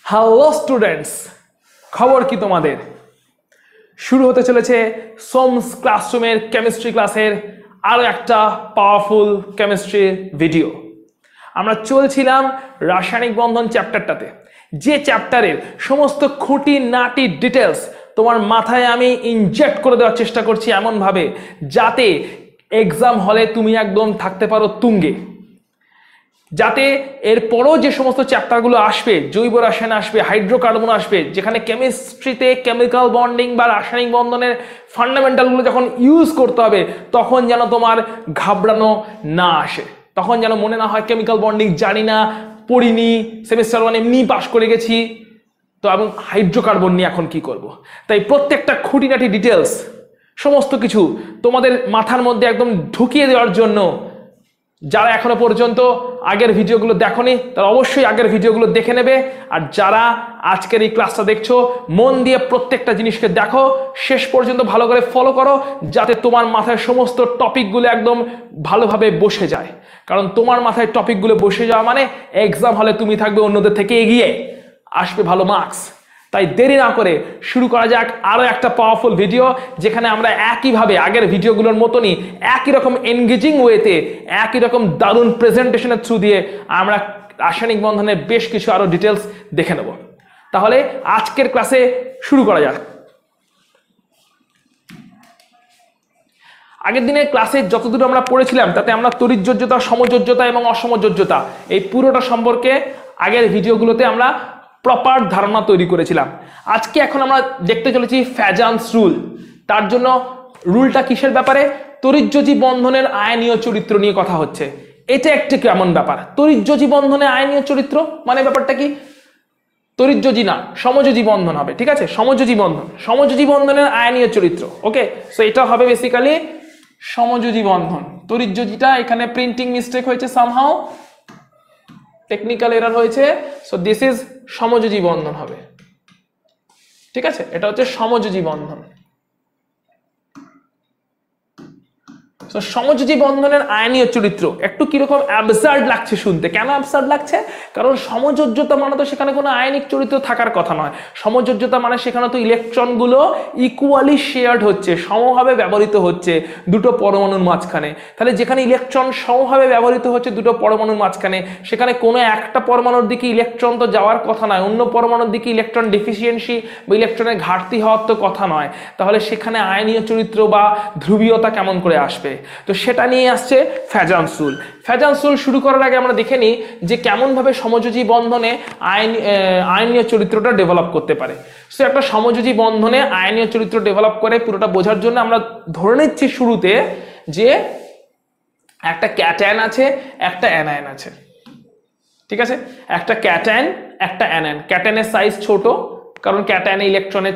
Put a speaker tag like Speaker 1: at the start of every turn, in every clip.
Speaker 1: Hello students, খবর কি তোমাদের? শুরু হতে চলেছে সোমস ক্লাসরুমের কেমিস্ট্রি ক্লাসের আরো একটা পাওয়ারফুল কেমিস্ট্রি ভিডিও। আমরা চলছিলাম রাসায়নিক বন্ধন চ্যাপ্টারটাতে, যে চ্যাপ্টারের সমস্ত খুঁটিনাটি ডিটেলস তোমার মাথায় আমি ইনজেক্ট করে দেওয়ার চেষ্টা করছি এমনভাবে যাতে এক্সাম হলে তুমি একদম থাকতে পারো তুঙ্গে, যাতে এরপরও যে সমস্ত চ্যাপ্টারগুলো আসবে, জৈব রসায়ন আসবে, হাইড্রোকার্বন আসবে, যেখানে কেমিস্ট্রিতে কেমিক্যাল বন্ডিং বা রাসায়নিক বন্ধনের ফান্ডামেন্টালগুলো যখন ইউজ করতে হবে তখন যেন তোমার ঘাবড়ানো না আসে, তখন যেন মনে না হয় কেমিক্যাল বন্ডিং জানি না, পড়িনি, সেমিস্টার 1 এমনি পাশ করে গেছি, তো এবং হাইড্রোকার্বন নিয়ে এখন কি করব। তাই প্রত্যেকটা খুঁটিনাটি ডিটেলস সমস্ত কিছু তোমাদের মাথার মধ্যে একদম ঢুকিয়ে দেওয়ার জন্য যারা এখনো পর্যন্ত আগের ভিডিওগুলো দেখোনি তারা অবশ্যই আগের ভিডিওগুলো দেখে নেবে, আর যারা আজকের এই ক্লাসটা দেখছো মন দিয়ে প্রত্যেকটা জিনিসকে দেখো, শেষ পর্যন্ত ভালো করে ফলো করো যাতে তোমার মাথায় সমস্ত টপিকগুলো একদম ভালোভাবে বসে যায়। কারণ তোমার মাথায় টপিকগুলো বসে যাওয়া মানে এক্সাম হলে তুমি থাকবে অন্যদের থেকে এগিয়ে, আসবে ভালো মার্কস। তাই দেরি না করে শুরু করা যাক আরো একটা পাওয়ারফুল ভিডিও, যেখানে আমরা একইভাবে আগের ভিডিওগুলোর মতনই একই রকম এনগেজিং ওয়েতে, একই রকম দারুণ প্রেজেন্টেশনের থ্রু দিয়ে আমরা রাসায়নিক বন্ধনের বেশ কিছু আরো ডিটেলস দেখে নেব। তাহলে আজকের ক্লাসে শুরু করা যাক। আগের দিনের ক্লাসে যতদূর আমরা পড়েছিলাম তাতে আমরা তড়িৎযোজ্যতা, সমযোজ্যতা এবং অসমযোজ্যতা এই পুরোটা সম্পর্কে আগের ভিডিওগুলোতে আমরা প্রপার ধারণা তৈরি করেছিলাম। আজকে এখন আমরা দেখতে চলেছি ফ্যাজান্স রুল। তার জন্য রুলটা কিসের ব্যাপারে? তড়িৎযোজী বন্ধনের আয়নীয় চরিত্র নিয়ে কথা হচ্ছে। এটা একটি কেমন ব্যাপার? তড়িৎযোজী বন্ধনে আয়নীয় চরিত্র মানে ব্যাপারটা কি? তড়িৎযোজী না, সমযোজী বন্ধন হবে, ঠিক আছে? সমযোজী বন্ধন, সমযোজী বন্ধনের আয়নীয় চরিত্র। ওকে, সো এটা হবে বেসিক্যালি সমযোজী বন্ধন। তড়িৎযোজীটা এখানে প্রিন্টিং মিস্টেক হয়েছে, সামহাউ টেকনিক্যাল এরর হয়েছে, সো দিস ইজ সমযোজী বন্ধন হবে, ঠিক আছে? এটা হচ্ছে সমযোজী বন্ধন। তো সমযোজী বন্ধনের আয়নীয় চরিত্র একটু কিরকম অ্যাবসার্ড লাগছে শুনতে। কেন অ্যাবসার্ড লাগছে? কারণ সমযোজ্যতা মানে তো সেখানে কোনো আয়নিক চরিত্র থাকার কথা নয়। সমযোজ্যতা মানে সেখানে তো ইলেকট্রনগুলো ইকুয়ালি শেয়ার্ড হচ্ছে, সমভাবে ব্যবহৃত হচ্ছে দুটো পরমাণুর মাঝখানে। তাহলে যেখানে ইলেকট্রন সমভাবে ব্যবহৃত হচ্ছে দুটো পরমাণুর মাঝখানে, সেখানে কোনো একটা পরমাণুর দিকে ইলেকট্রন তো যাওয়ার কথা নয়, অন্য পরমাণুর দিকে ইলেকট্রন ডেফিসিয়েন্সি বা ইলেকট্রনের ঘাটতি হওয়ার তো কথা নয়। তাহলে সেখানে আয়নীয় চরিত্র বা ধ্রুবীয়তা কেমন করে আসবে? তো সেটা নিয়ে আসছে ফ্যাজান্স রুল। ফ্যাজান্স রুল শুরু করার আগে আমরা দেখে নিই যে কেমন ভাবে সমযোজী বন্ধনে আয়নীয় চরিত্রটা ডেভেলপ করতে পারে। সো একটা সমযোজী বন্ধনে আয়নীয় চরিত্র ডেভেলপ করে পুরোটা বোঝার জন্য আমরা ধরে নিচ্ছি শুরুতে যে একটা ক্যাটায়ন আছে, একটা অ্যানায়ন আছে, ঠিক আছে? একটা ক্যাটায়ন, একটা অ্যানায়ন। ক্যাটায়নের সাইজ ছোট, কারণ ক্যাটায়নে ইলেকট্রনের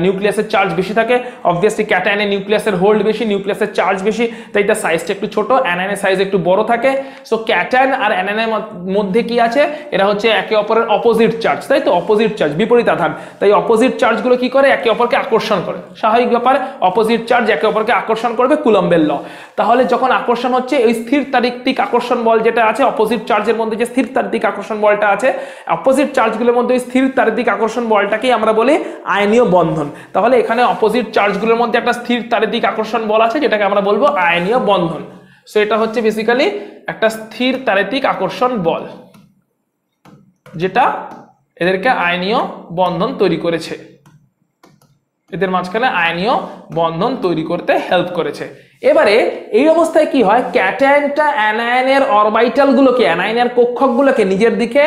Speaker 1: নিউক্লিয়াসের চার্জ বেশি থাকে, অবভিয়াসলি ক্যাটায়নে নিউক্লিয়াসের হোল্ড বেশি, নিউক্লিয়াসের চার্জ বেশি, তাই তার সাইজটা একটু ছোট। অ্যানায়নের সাইজ একটু বড় থাকে। সো ক্যাটায়ন আর অ্যানায়নের মধ্যে কি আছে? এরা হচ্ছে একে অপরের অপোজিট চার্জ, তাই তো? অপোজিট চার্জ, বিপরীত আধান। তাই অপোজিট চার্জগুলো কি করে? একে অপরকে আকর্ষণ করে। স্বাভাবিক ব্যাপার, অপোজিট চার্জ একে অপরকে আকর্ষণ করবে, কুলম্বের ল। তাহলে যখন আকর্ষণ হচ্ছে, ওই স্থির তাত্ত্বিক আকর্ষণ বল যেটা আছে অপোজিট চার্জের মধ্যে, যে স্থির তাত্ত্বিক আকর্ষণ বলটা আছে অপোজিট চার্জগুলোর মধ্যে, ওই স্থির তাত্ত্বিক আকর্ষণ বলটাকেই আমরা বলি আয়নীয় বন্ধন। তাহলে এখানে অপোজিট চার্জগুলোর মধ্যে একটা স্থির তাত্ত্বিক আকর্ষণ বল আছে, যেটাকে আমরা বলবো আয়নীয় বন্ধন। সো এটা হচ্ছে বেসিক্যালি একটা স্থির তাত্ত্বিক আকর্ষণ বল, যেটা এদেরকে আয়নীয় বন্ধন তৈরি করেছে, এদের মাঝখানে আয়নীয় বন্ধন তৈরি করতে হেল্প করেছে। এবারে এই অবস্থায় কি হয়? ক্যাটায়নটা অ্যানায়নের অরবিটালগুলোকে, অ্যানায়নের কক্ষকগুলোকে নিজের দিকে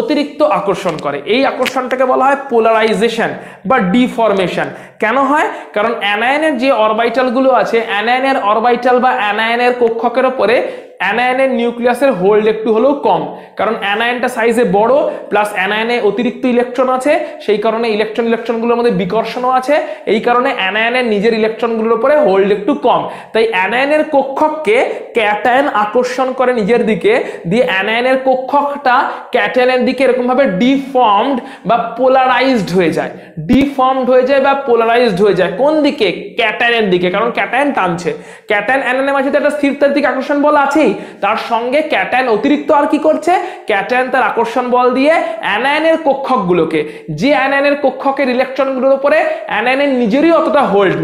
Speaker 1: অতিরিক্ত আকর্ষণ করে। এই আকর্ষণটাকে বলা হয় পোলারাইজেশন বা ডিফরমেশন। কেন হয়? কারণ অ্যানায়নের যে অরবিটালগুলো আছে, অ্যানায়নের অরবিটাল বা অ্যানায়নের কক্ষকের উপরে অ্যানায়নের নিউক্লিয়াসের হোল্ড একটু হলেও কম, কারণ অ্যানায়নটা সাইজে বড়, প্লাস অ্যানায়নে অতিরিক্ত ইলেকট্রন আছে, সেই কারণে ইলেকট্রনগুলোর মধ্যে বিকর্ষণও আছে, এই কারণে অ্যানায়নের নিজের ইলেকট্রনগুলোর উপরে হোল্ড একটু কম। তাই অ্যানায়নের কক্ষককে ক্যাটায়ন আকর্ষণ করে নিজের দিকে, দিয়ে অ্যানায়নের কক্ষকটা ক্যাটায়নের দিকে এরকম ভাবে ডিফর্মড বা পোলারাইজড হয়ে যায়, ডিফর্মড হয়ে যায় বা পোলারাইজড হয়ে যায়। কোন দিকে? ক্যাটায়নের দিকে, কারণ ক্যাটায়ন টানছে। ক্যাটায়ন অ্যানায়নের মাঝে একটা স্থির তাত্ত্বিক আকর্ষণ বল আছেই, তার সঙ্গে ক্যাটায়ন অতিরিক্ত আর কি করছে, ক্যাটায়ন তার আকর্ষণ বল দিয়ে অ্যানায়নের কক্ষকগুলোকে, যে অ্যানায়নের কক্ষকের ইলেকট্রনগুলোর উপরে অ্যানায়নের নিজেরই অতটা হোল্ড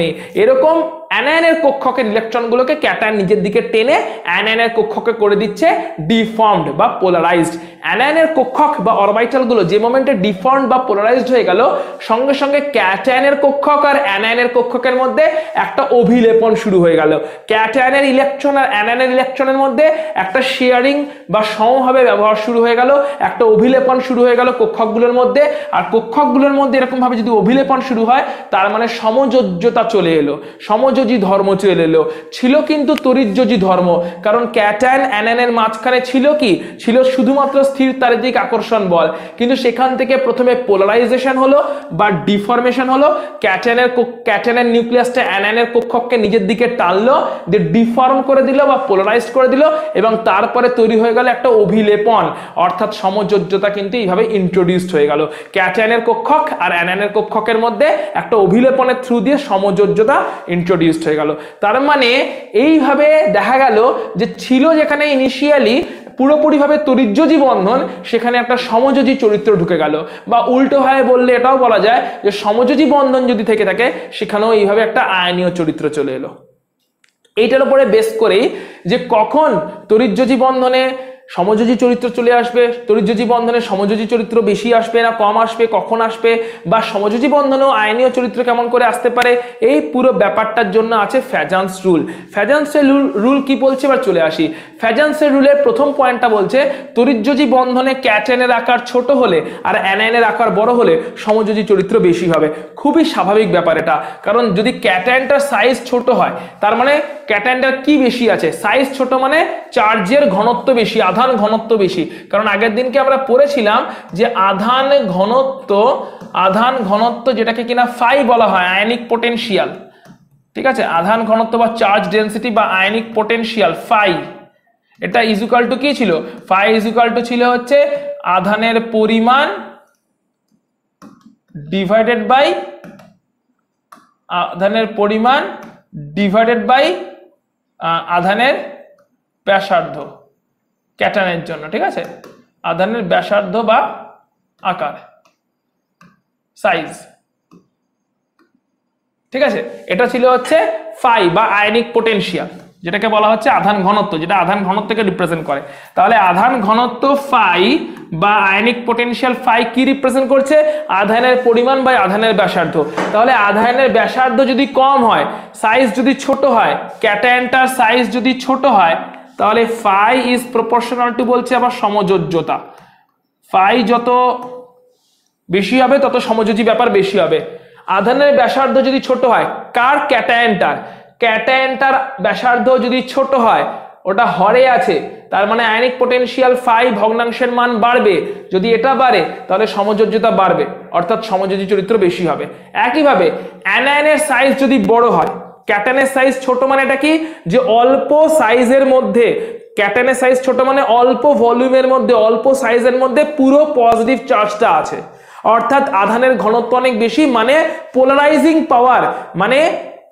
Speaker 1: নেই, এরকম অ্যানায়নের কক্ষকের ইলেকট্রনগুলোকে ক্যাটায়ন নিজের দিকে টেনে অ্যানায়নের কক্ষকে করে দিচ্ছে ডিফর্মড বা পোলারাইজড। অ্যানায়নের কক্ষক বা অরবিটালগুলো যে মোমেন্টে ডিফর্মড বা পোলারাইজড হয়ে গেল, সঙ্গে সঙ্গে ক্যাটায়নের কক্ষক আর অ্যানায়নের কক্ষকের মধ্যে একটা অভিলেপন শুরু হয়ে গেল। ক্যাটায়নের ইলেকট্রন আর অ্যানায়নের ইলেকট্রনের মধ্যে একটা শেয়ারিং বা সমভাবে ব্যবহার শুরু হয়ে গেল, একটা অভিলেপন শুরু হয়ে গেল কক্ষকগুলোর মধ্যে। আর কক্ষকগুলোর মধ্যে এরকম ভাবে যদি অভিলেপন শুরু হয়, তার মানে সমযোজ্যতা চলে এলো, সমযোজী ধর্ম চলে এলো। ছিল কিন্তু তড়িৎযোজী ধর্ম, কারণ ক্যাটায়ন অ্যানায়নের মাঝখানে ছিল কি, ছিল শুধুমাত্র স্থির তাড়িতিক আকর্ষণ বল, কিন্তু সেখান থেকে প্রথমে পোলারাইজেশন হলো বা ডিফরমেশন হলো। ক্যাটায়নের নিউক্লিয়াসটা অ্যানায়নের কক্ষককে নিজের দিকে টানলো, দিয়ে ডিফর্ম করে দিল বা পোলারাইজড করে দিল, এবং তারপরে তৈরি হয়ে গেল একটা অভিলেপন, অর্থাৎ সমযোজ্যতা কিন্তু এইভাবে ইন্ট্রোডিউসড হয়ে গেল। ক্যাটায়নের কক্ষক আর অ্যানায়নের কক্ষকের মধ্যে একটা অভিলেপনের থ্রু দিয়ে সমযোজ্যতা ইন্ট্রোডিউসড হয়ে গেল। তার মানে এইভাবে দেখা গেল যে ছিল যেখানে ইনিশিয়ালি পুরোপুরিভাবে তড়িৎযোজী বন্ধন, সেখানে একটা সমযোজী চরিত্র ঢুকে গেল, বা উল্টো ভাবে বললে এটাও বলা যায় যে সমযোজী বন্ধন যদি থেকে থাকে, সেখানেও এইভাবে একটা আয়নীয় চরিত্র চলে এলো। এইটার উপরে বেস করেই যে কখন তড়িৎযোজী বন্ধনে সমযোজী চরিত্র চলে আসবে, তড়িৎযোজী বন্ধনে সমযোজী চরিত্র বেশি আসবে না কম আসবে, কখন আসবে, বা সমযোজী বন্ধনেও আয়নীয় চরিত্র কেমন করে আসতে পারে, এই পুরো ব্যাপারটার জন্য আছে ফ্যাজান্স রুল। ফ্যাজান্সের রুল কি বলছে, এবার চলে আসি। ফ্যাজান্সের রুলের প্রথম পয়েন্টটা বলছে তড়িৎযোজী বন্ধনে ক্যাটায়নের আকার ছোট হলে আর অ্যানায়নের আকার বড় হলে সমযোজী চরিত্র বেশি হবে। খুবই স্বাভাবিক ব্যাপার এটা, কারণ যদি ক্যাটায়নটার সাইজ ছোট হয়, তার মানে ক্যাটায়নটার কি বেশি আছে, সাইজ ছোট মানে চার্জের ঘনত্ব বেশি, আধান ঘনত্ব বেশি। কারণ আগের দিনকে আমরা পড়েছিলাম যে আধান ঘনত্ব যেটাকে কিনা ফাই বলা হয়, আয়নিক পোটেনশিয়াল, ঠিক আছে, আধান ঘনত্ব বা চার্জ ডেনসিটি বা আয়নিক পোটেনশিয়াল ফাই, এটা ইজুকাল টু কি ছিল, ফাই ইজুকাল টু ছিল হচ্ছে আধানের পরিমাণ ডিভাইডেড বাই আধানের ব্যাসার্ধ ক্যাটায়নের জন্য, ঠিক আছে, আধানের ব্যাসার্ধ বা আকার, সাইজ, ঠিক আছে। এটা ছিল হচ্ছে ফাই বা আয়নিক পোটেনশিয়াল, যেটাকে বলা হচ্ছে আধান ঘনত্ব, যেটা আধান ঘনত্বকে রিপ্রেজেন্ট করে। তাহলে আধান ঘনত্ব ফাই বা আয়নিক পোটেনশিয়াল ফাই কি রিপ্রেজেন্ট করছে, আধানের পরিমাণ বাই আধানের ব্যাসার্ধ। তাহলে আধানের ব্যাসার্ধ যদি কম হয়, সাইজ যদি ছোট হয়, ক্যাটায়নটার সাইজ যদি ছোট হয়, তাহলে ফাই ইজ প্রপোর্শনাল টু বলছে আবার সমযোজ্যতা। ফাই যত বেশি হবে তত সমযোজী ব্যাপার বেশি হবে। আধানের ব্যাসার্ধ যদি ছোট হয়, কার, ক্যাটায়নটার ব্যাসার্ধ যদি ছোট হয়, ওটা হরে আছে, তার মানে আয়নিক পোটেনশিয়াল ফাই ভগ্নাংশের মান বাড়বে। যদি এটা বাড়ে তাহলে সমযোজ্যতা বাড়বে, অর্থাৎ সমযোজী চরিত্র বেশি হবে। একইভাবে অ্যানায়নের সাইজ যদি বড় হয়, ক্যাটায়নের সাইজ ছোট মানে এটা কি, যে অল্প সাইজের মধ্যে, ক্যাটায়নের সাইজ ছোট মানে অল্প ভলিউমের মধ্যে, অল্প সাইজের মধ্যে পুরো পজিটিভ চার্জটা আছে, অর্থাৎ আধানের ঘনত্ব অনেক বেশি, মানে পোলারাইজিং পাওয়ার, মানে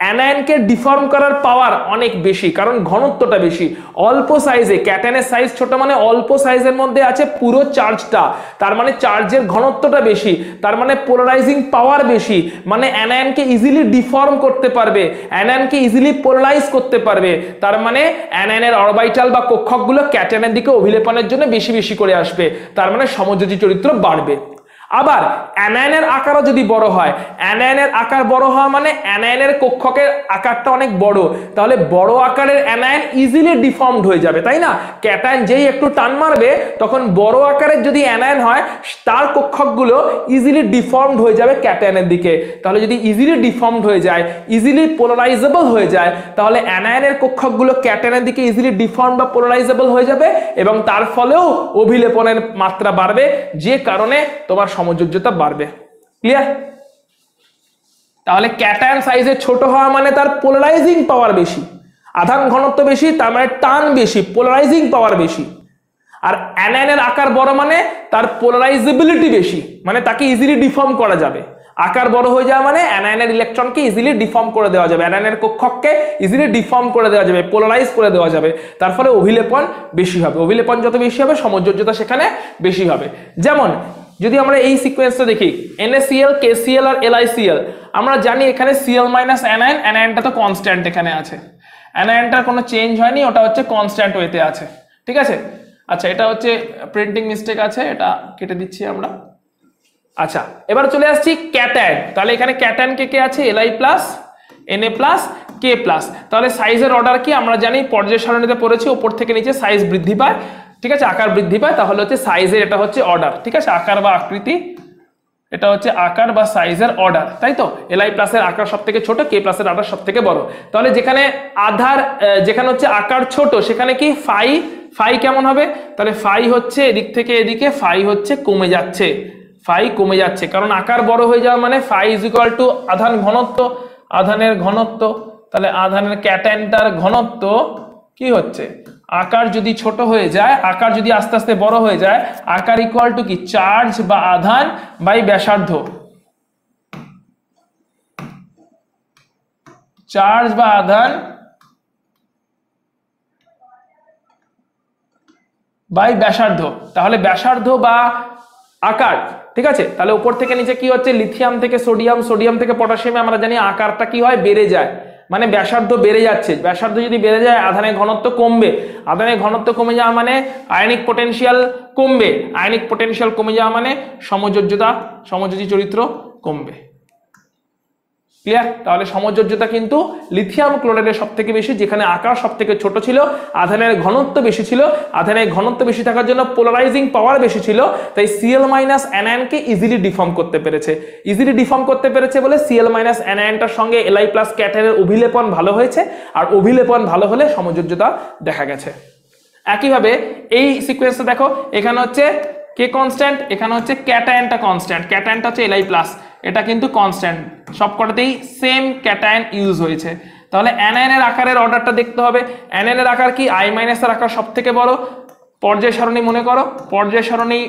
Speaker 1: অ্যানায়নকে ডিফর্ম করার পাওয়ার অনেক বেশি, কারণ ঘনত্বটা বেশি। অল্প সাইজে, ক্যাটায়নের সাইজ ছোট মানে অল্প সাইজের মধ্যে আছে পুরো চার্জটা, তার মানে চার্জের ঘনত্বটা বেশি, তার মানে পোলারাইজিং পাওয়ার বেশি, মানে অ্যানায়নকে ইজিলি ডিফর্ম করতে পারবে, অ্যানায়নকে ইজিলি পোলারাইজ করতে পারবে। তার মানে অ্যানায়নের অরবিটাল বা কক্ষকগুলো ক্যাটায়নের দিকে অভিলেপনের জন্য বেশি বেশি করে আসবে, তার মানে সমযোজী চরিত্র বাড়বে। আবার অ্যানায়নের আকারও যদি বড় হয়, অ্যানায়নের আকার বড় হওয়া মানে অ্যানায়নের কক্ষকের আকারটা অনেক বড়, তাহলে বড় আকারের অ্যানায়ন ইজিলি ডিফর্মড হয়ে যাবে, তাই না? ক্যাটায়ন যেই একটু টান মারবে, তখন বড় আকারের যদি অ্যানায়ন হয়, তার কক্ষকগুলো ইজিলি ডিফর্মড হয়ে যাবে ক্যাটায়নের দিকে। তাহলে যদি ইজিলি ডিফর্মড হয়ে যায়, ইজিলি পোলারাইজেবল হয়ে যায়, তাহলে অ্যানায়নের কক্ষকগুলো ক্যাটায়নের দিকে ইজিলি ডিফর্ম বা পোলারাইজেবল হয়ে যাবে, এবং তার ফলেও অভিলেপনের মাত্রা বাড়বে, যে কারণে তোমার সমযোজ্যতা বাড়বে। ক্লিয়ার? তাহলে ক্যাটায়ন সাইজে ছোট হওয়া মানে তার পোলারাইজিং পাওয়ার বেশি, আধান ঘনত্ব বেশি, তার মানে টান বেশি, পোলারাইজিং পাওয়ার বেশি। আর অ্যানায়নের আকার বড় মানে তার পোলারাইজেবিলিটি বেশি, মানে তাকে ইজিলি ডিফর্ম করা যাবে। আকার বড় হয়ে যাওয়া মানে অ্যানায়নের ইলেকট্রনকে ইজিলি ডিফর্ম করে দেওয়া যাবে, অ্যানায়নের কক্ষককে ইজিলি ডিফর্ম করে দেওয়া যাবে, পোলারাইজ করে দেওয়া যাবে, তার ফলে অভিলেপন বেশি হবে। অভিলেপন যত বেশি হবে সমযোজ্যতা সেখানে বেশি হবে। যেমন যদি আমরা এই সিকোয়েন্সটা দেখি NaCl KCl আর LiCl, আমরা জানি এখানে Cl মাইনাস অ্যানায়ন, অ্যানায়নটা তো কনস্ট্যান্ট এখানে আছে, অ্যানায়নটার কোনো চেঞ্জ হয়নি, ওটা হচ্ছে কনস্ট্যান্ট ওয়েতে আছে, ঠিক আছে। আচ্ছা এটা হচ্ছে প্রিন্টিং মিস্টেক আছে, এটা কেটে দিচ্ছি আমরা। আচ্ছা এবার চলে আসছি ক্যাটায়ন, তাহলে এখানে ক্যাটায়ন কে আছে Li plus Na plus K plus, তাহলে সাইজের অর্ডার কি আমরা জানি, পর্যায় সারণীতে পড়েছি, উপর থেকে নিচে সাইজ বৃদ্ধি পায়, ঠিক আছে, আকার বৃদ্ধি পায়, তাহলে হচ্ছে সাইজের এটা হচ্ছে অর্ডার, ঠিক আছে, আকার বা আকৃতি, এটা হচ্ছে আকার বা সাইজের অর্ডার, তাই তো। Li প্লাসের আকার সব থেকে ছোট, K প্লাসের আকার সব থেকে বড়, তাহলে যেখানে আধার যেখানে হচ্ছে আকার ছোট সেখানে কি ফাই কেমন হবে, তাহলে ফাই হচ্ছে এদিক থেকে এদিকে ফাই হচ্ছে কমে যাচ্ছে, ফাই কমে যাচ্ছে, কারণ আকার বড় হয়ে যাওয়া মানে ফাই ইজ ইকুয়াল টু আধান ঘনত্ব, আধানের ঘনত্ব, তাহলে আধানের ক্যাটায়নটার ঘনত্ব কি হচ্ছে, আকার যদি ছোট হয়ে যায়, আকার যদি আস্তে আস্তে বড় হয়ে যায়, আকার ইকুয়াল টু কি চার্জ বা আধান বাই ব্যাসার্ধ, চার্জ বা আধান বাই ব্যাসার্ধ, তাহলে ব্যাসার্ধ বা আকার, ঠিক আছে। তাহলে উপর থেকে নিচে কি হচ্ছে, লিথিয়াম থেকে সোডিয়াম, সোডিয়াম থেকে পটাশিয়ামে আমরা জানি আকারটা কি হয়, বেড়ে যায়, মানে ব্যাসার্ধ বেড়ে যাচ্ছে, ব্যাসার্ধ যদি বেড়ে যায় আধানের ঘনত্ব কমবে, আধানের ঘনত্ব কমে যাওয়া মানে আয়নিক পটেনশিয়াল কমবে, আয়নিক পটেনশিয়াল কমে যাওয়া মানে সমযোজ্যতা, সমযোজী চরিত্র কমবে, ক্লিয়ার। তাহলে সমযোজ্যতা কিন্তু লিথিয়াম ক্লোরাইডের সব থেকে বেশি, যেখানে আকার সব থেকে ছোট ছিল, আধানের ঘনত্ব বেশি ছিল, আধানের ঘনত্ব বেশি থাকার জন্য পোলারাইজিং পাওয়ার বেশি ছিল, তাই Cl মাইনাস অ্যানায়নকে ইজিলি ডিফর্ম করতে পেরেছে, ইজিলি ডিফর্ম করতে পেরেছে বলে Cl মাইনাস অ্যানায়নটার সঙ্গে Li প্লাস ক্যাটায়নের অভিলেপন ভালো হয়েছে, আর অভিলেপন ভালো হলে সমযোজ্যতা দেখা গেছে। একইভাবে এই সিকোয়েন্সটা দেখো, এখানে হচ্ছে কে কনস্ট্যান্ট, এখানে হচ্ছে ক্যাটায়নটা কনস্ট্যান্ট, ক্যাটায়নটা হচ্ছে Li প্লাস, এটা কিন্তু কনস্ট্যান্ট, সবকটাতেই সেম ক্যাটায়ন ইউজ হয়েছে, তাহলে অ্যানায়নের আকারের অর্ডারটা দেখতে হবে, অ্যানায়নের আকার কি I মাইনাসের আকার সব থেকে বড়, পর্যায় সারণী মনে করো, পর্যায় সারণী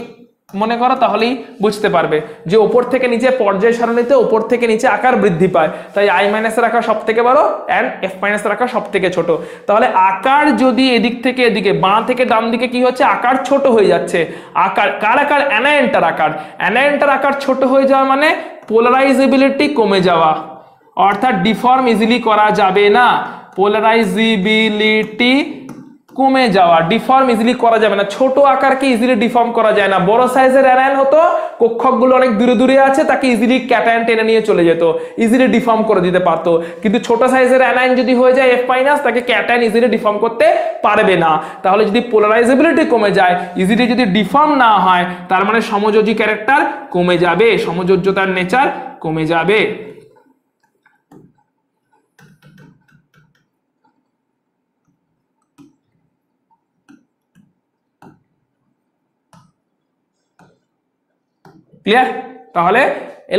Speaker 1: মনে করো, তাহলেই বুঝতে পারবে যে উপর থেকে নিচে পর্যায় সারণীতে উপর থেকে নিচে আকার বৃদ্ধি পায়, তাই I মাইনাসের আকার সব থেকে বড় এন্ড F মাইনাসের আকার সব থেকে ছোট, তাহলে আকার যদি এদিক থেকে এদিকে বাঁ থেকে ডান দিকে কি হচ্ছে, আকার ছোট হয়ে যাচ্ছে, আকার কার আকার, অ্যানায়নটার আকার, অ্যানায়নটার আকার ছোট হয়ে যাওয়া মানে পোলারাইজেবিলিটি কমে যাওয়া, অর্থাৎ ডিফর্ম ইজিলি করা যাবে না, পোলারাইজেবিলিটি কমে যাওয়া, ডিফর্ম ইজিলি করা যাবে না, ছোট আকারকে ইজিলি ডিফর্ম করা যায় না, বড় সাইজের অ্যানায়ন হতো, কক্ষকগুলো অনেক দূরে দূরে আছে, তাকে ইজিলি ক্যাটায়ন টেনে নিয়ে চলে যেত, ইজিলি ডিফর্ম করে দিতে পারতো, কিন্তু ছোট সাইজের অ্যানায়ন যদি হয়ে যায় F মাইনাস, তাকে ক্যাটায়ন ইজিলি ডিফর্ম করতে পারবে না, তাহলে যদি পোলারাইজেবিলিটি কমে যায়, ইজিলি যদি ডিফর্ম না হয়, তার মানে সমযোজী ক্যারেক্টার কমে যাবে, সমযোজ্যতার নেচার কমে যাবে। ক্লিয়ার, তাহলে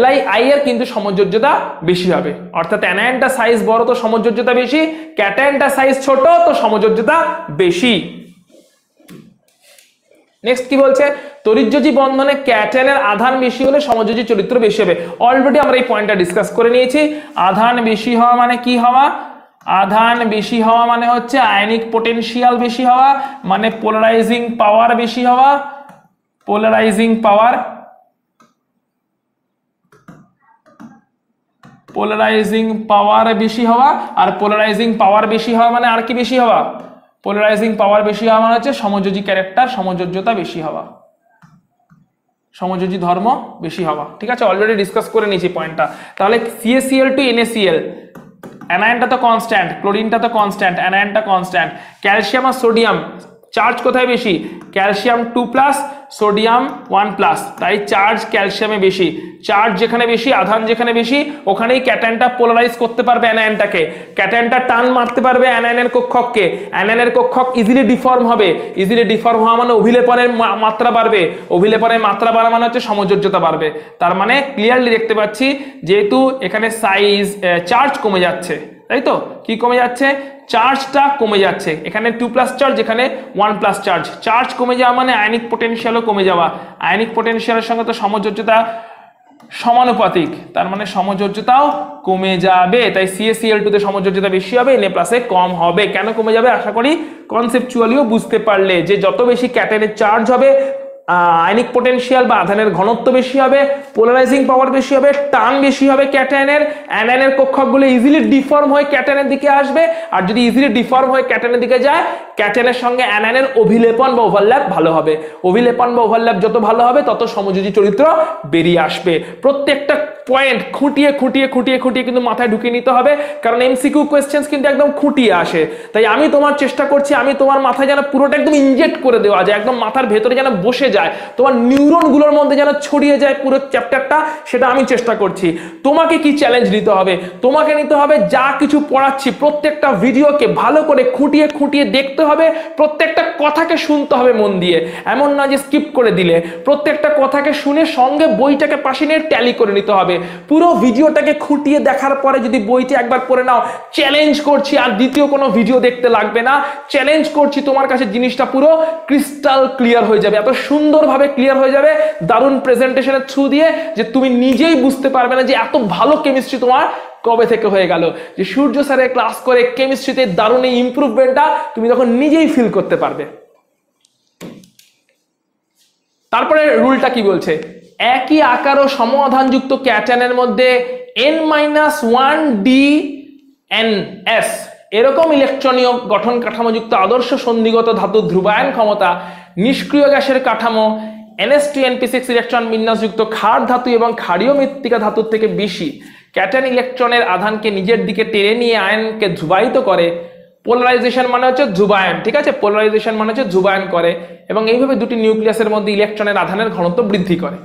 Speaker 1: Li এর কিন্তু সমযোজ্যতা বেশি হবে, অর্থাৎ অ্যানায়নটা সাইজ বড় তো সমযোজ্যতা বেশি, ক্যাটায়নটা সাইজ ছোট তো সমযোজ্যতা বেশি। নেক্সট কি বলছে, তড়িৎযোজী বন্ধনে ক্যাটায়নের আধান বেশি হলে সমযোজী চরিত্র বেশি হবে, অলরেডি আমরা এই পয়েন্টটা ডিসকাস করে নিয়েছি। আধান বেশি হওয়া মানে কি হওয়া, আধান বেশি হওয়া মানে হচ্ছে আয়নিক পটেনশিয়াল বেশি হওয়া, মানে পোলারাইজিং পাওয়ার বেশি হওয়া, পোলারাইজিং পাওয়ার, পোলারাইজিং পাওয়ার বেশি হওয়া, আর পোলারাইজিং পাওয়ার বেশি হওয়া মানে আর কি বেশি হওয়া, পোলারাইজিং পাওয়ার বেশি হওয়া মানে হচ্ছে সমযোজী ক্যারেক্টার, সমযোজ্যতা বেশি হওয়া, সমযোজী ধর্ম বেশি হওয়া, ঠিক আছে, অলরেডি ডিসকাস করে নিয়েছি পয়েন্টটা। তাহলে CaCl টু NaCl, অ্যানায়নটা তো কনস্ট্যান্ট, ক্লোরিনটা তো কনস্ট্যান্ট, অ্যানায়নটা কনস্ট্যান্ট, ক্যালসিয়াম আর সোডিয়াম চার্জ কোথায় বেশি, ক্যালসিয়াম 2 প্লাস সোডিয়াম 1 প্লাস, তাই চার্জ ক্যালসিয়ামে বেশি, চার্জ যেখানে বেশি আধান যেখানে বেশি ওখানেই ক্যাটায়নটা পোলারাইজ করতে পারবে অ্যানায়নটাকে, ক্যাটায়নটা টান মারতে পারবে অ্যানায়নের কক্ষককে, অ্যানায়নের কক্ষক ইজিলি ডিফর্ম হবে, ইজিলি ডিফর্ম হওয়া মানে অভিলেপনের মাত্রা বাড়বে, অভিলেপনের মাত্রা বাড়া মানে হচ্ছে সমযোজ্যতা বাড়বে, তার মানে ক্লিয়ারলি দেখতে পাচ্ছি যেহেতু এখানে সাইজ চার্জ কমে যাচ্ছে, তাই তো, কি কমে যাচ্ছে, চার্জটা কমে যাচ্ছে, এখানে 2 প্লাস চার্জ এখানে 1 প্লাস চার্জ, চার্জ কমে যাওয়া মানে আয়নিক পটেনশিয়ালও কমে যাওয়া, আয়নিক পটেনশিয়ালের সঙ্গে তো সমযোজ্যতা সমানুপাতিক, তার মানে সমযোজ্যতাও কমে যাবে। তাই CaCl2 তে সমযোজ্যতা বেশি হবে, Na+ কম হবে। কেন কমে যাবে আশা করি কনসেপচুয়ালিও বুঝতে পারলে, যে যত বেশি ক্যাটায়নের চার্জ হবে আয়নিক পোটেনশিয়াল বা আধানের ঘনত্ব বেশি হবে, পোলারাইজিং পাওয়ার বেশি হবে, টান বেশি হবে ক্যাটায়নের, অ্যানায়নের কক্ষকগুলো ইজিলি ডিফর্ম হয়ে ক্যাটায়নের দিকে আসবে, আর যদি ইজিলি ডিফর্ম হয়ে ক্যাটায়নের দিকে যায় ক্যাটায়নের সঙ্গে অ্যানায়নের অভিলেপন বা ওভারল্যাপ ভালো হবে। অভিলেপন বা ওভারল্যাপ যত ভালো হবে তত সমযোজী চরিত্র বেরিয়ে আসবে। প্রত্যেকটা পয়েন্ট খুঁটিয়ে খুঁটিয়ে খুঁটিয়ে খুঁটিয়ে কিন্তু মাথায় ঢুকিয়ে নিতে হবে, কারণ এমসিকিউ কোয়েশ্চেন্স কিন্তু একদম খুঁটিয়ে আসে। তাই আমি তোমার চেষ্টা করছি, আমি তোমার মাথায় যেন পুরোটা একদম ইনজেক্ট করে দেওয়া যায়, একদম মাথার ভেতরে যেন বসে যায়, তোমার নিউরনগুলোর মধ্যে যেন ছড়িয়ে যায় পুরো চ্যাপ্টারটা, সেটা আমি চেষ্টা করছি। তোমাকে কি চ্যালেঞ্জ নিতে হবে? তোমাকে নিতে হবে যা কিছু পড়াচ্ছি প্রত্যেকটা ভিডিওকে ভালো করে খুঁটিয়ে খুঁটিয়ে দেখতে হবে, প্রত্যেকটা কথাকে শুনতে হবে মন দিয়ে, এমন না যে স্কিপ করে দিলে। প্রত্যেকটা কথাকে শুনে সঙ্গে বইটাকে পাশে নিয়ে ট্যালি করে নিতে হবে। পুরো ভিডিওটাকে খুঁটিয়ে দেখার পরে যদি বইটা একবার পড়ে নাও, চ্যালেঞ্জ করছি আর দ্বিতীয় কোনো ভিডিও দেখতে লাগবে না। চ্যালেঞ্জ করছি তোমার কাছে জিনিসটা পুরো ক্রিস্টাল ক্লিয়ার হয়ে যাবে, এত সুন্দরভাবে ক্লিয়ার হয়ে যাবে দারুণ প্রেজেন্টেশনের থ্রু দিয়ে, যে তুমি নিজেই বুঝতে পারবে না যে এত ভালো কেমিস্ট্রি তোমার কবে থেকে হয়ে গেল। যে সূর্য স্যারের ক্লাস করে কেমিস্ট্রিতে দারুণ এই ইমপ্রুভমেন্টটা তুমি তখন নিজেই ফিল করতে পারবে। তারপরে রুলটা কি বলছে, একই আকার ও সমাধানযুক্ত ক্যাটায়নের মধ্যে N-1DNS এরকম ইলেকট্রনীয় গঠন কাঠামোযুক্ত আদর্শ সন্ধিগত ধাতুর ধ্রুবায়ন ক্ষমতা নিষ্ক্রিয় গ্যাসের কাঠামো NH2NP6 ইলেকট্রন বিন্যাসযুক্ত ক্ষার ধাতু এবং ক্ষারীয় মৃত্তিকা ধাতুর থেকে বেশি। ক্যাটায়ন ইলেকট্রনের আধানকে নিজের দিকে টেনে নিয়ে আয়নকে ধ্রুবায়িত করে। পোলারাইজেশন মানে হচ্ছে ধ্রুবায়ন, ঠিক আছে, পোলারাইজেশন মানে হচ্ছে ধ্রুবায়ন করে, এবং এইভাবে দুটি নিউক্লিয়াসের মধ্যে ইলেকট্রনের আধানের ঘনত্ব বৃদ্ধি করে।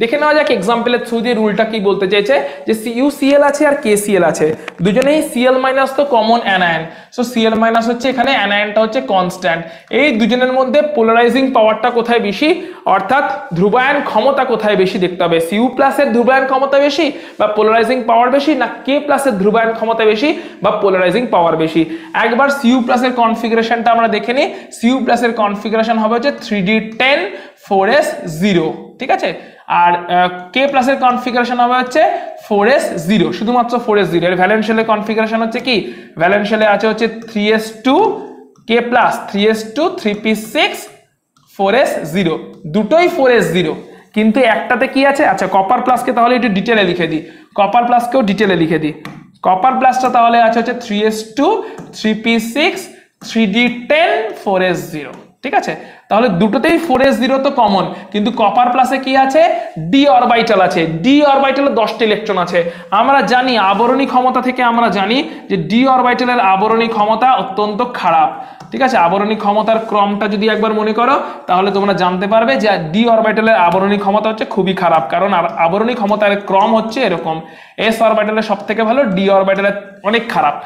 Speaker 1: দেখে নেওয়া যাক এক্সাম্পলের থ্রু দিয়ে রুলটা কি বলতে চাইছে। যে CuCl আছে আর KCl আছে, দুজনেই Cl- তো কমন অ্যানায়ন, সো Cl- হচ্ছে এখানে, অ্যানায়নটা হচ্ছে কনস্ট্যান্ট। এই দুজনের মধ্যে পোলারাইজিং পাওয়ারটা কোথায় বেশি, অর্থাৎ ধ্রুবায়ন ক্ষমতা কোথায় বেশি দেখতে হবে। Cu+ এর ধ্রুবায়ন ক্ষমতা বেশি বা পোলারাইজিং পাওয়ার বেশি, না K+ এর ধ্রুবায়ন ক্ষমতা বেশি বা পোলারাইজিং পাওয়ার বেশি। একবার Cu+ এর কনফিগারেশনটা আমরা দেখে নিই। Cu+ এর কনফিগারেশন হবে হচ্ছে 3D10 4s0, ঠিক আছে, আর K+ এর কনফিগারেশন হবে হচ্ছে 4s0, শুধুমাত্র 4s0। এর ভ্যালেন্স শেলের কনফিগারেশন হচ্ছে কি, ভ্যালেন্স শেলে আছে হচ্ছে 3s2 K+, 3s2 3p6 4s0, দুটোই 4s0, কিন্তু একটাতে কি আছে, আচ্ছা কপার প্লাসকে তাহলে একটু ডিটেলে লিখে দিই, কপার প্লাসকেও ডিটেলে লিখে দিই। কপার প্লাসটা তাহলে আছে হচ্ছে 3s2 3p6 3d10 4s0, ঠিক আছে, তাহলে দুটোতেই 4s0 তো কমন, কিন্তু কপার প্লাসে কি আছে, ডি অরবিটাল আছে, ডি অরবিটালে 10টা ইলেকট্রন আছে। আমরা জানি আবরণী ক্ষমতা থেকে, আমরা জানি যে ডি অরবিটালের আবরণী ক্ষমতা অত্যন্ত খারাপ, ঠিক আছে। আবরণী ক্ষমতার ক্রমটা যদি একবার মনে করো তাহলে তোমরা জানতে পারবে যে ডি অরবিটালের আবরণী ক্ষমতা হচ্ছে খুবই খারাপ, কারণ আবরণী ক্ষমতার ক্রম হচ্ছে এরকম, এস অরবিটালের সব থেকে ভালো, ডি অরবিটালের অনেক খারাপ,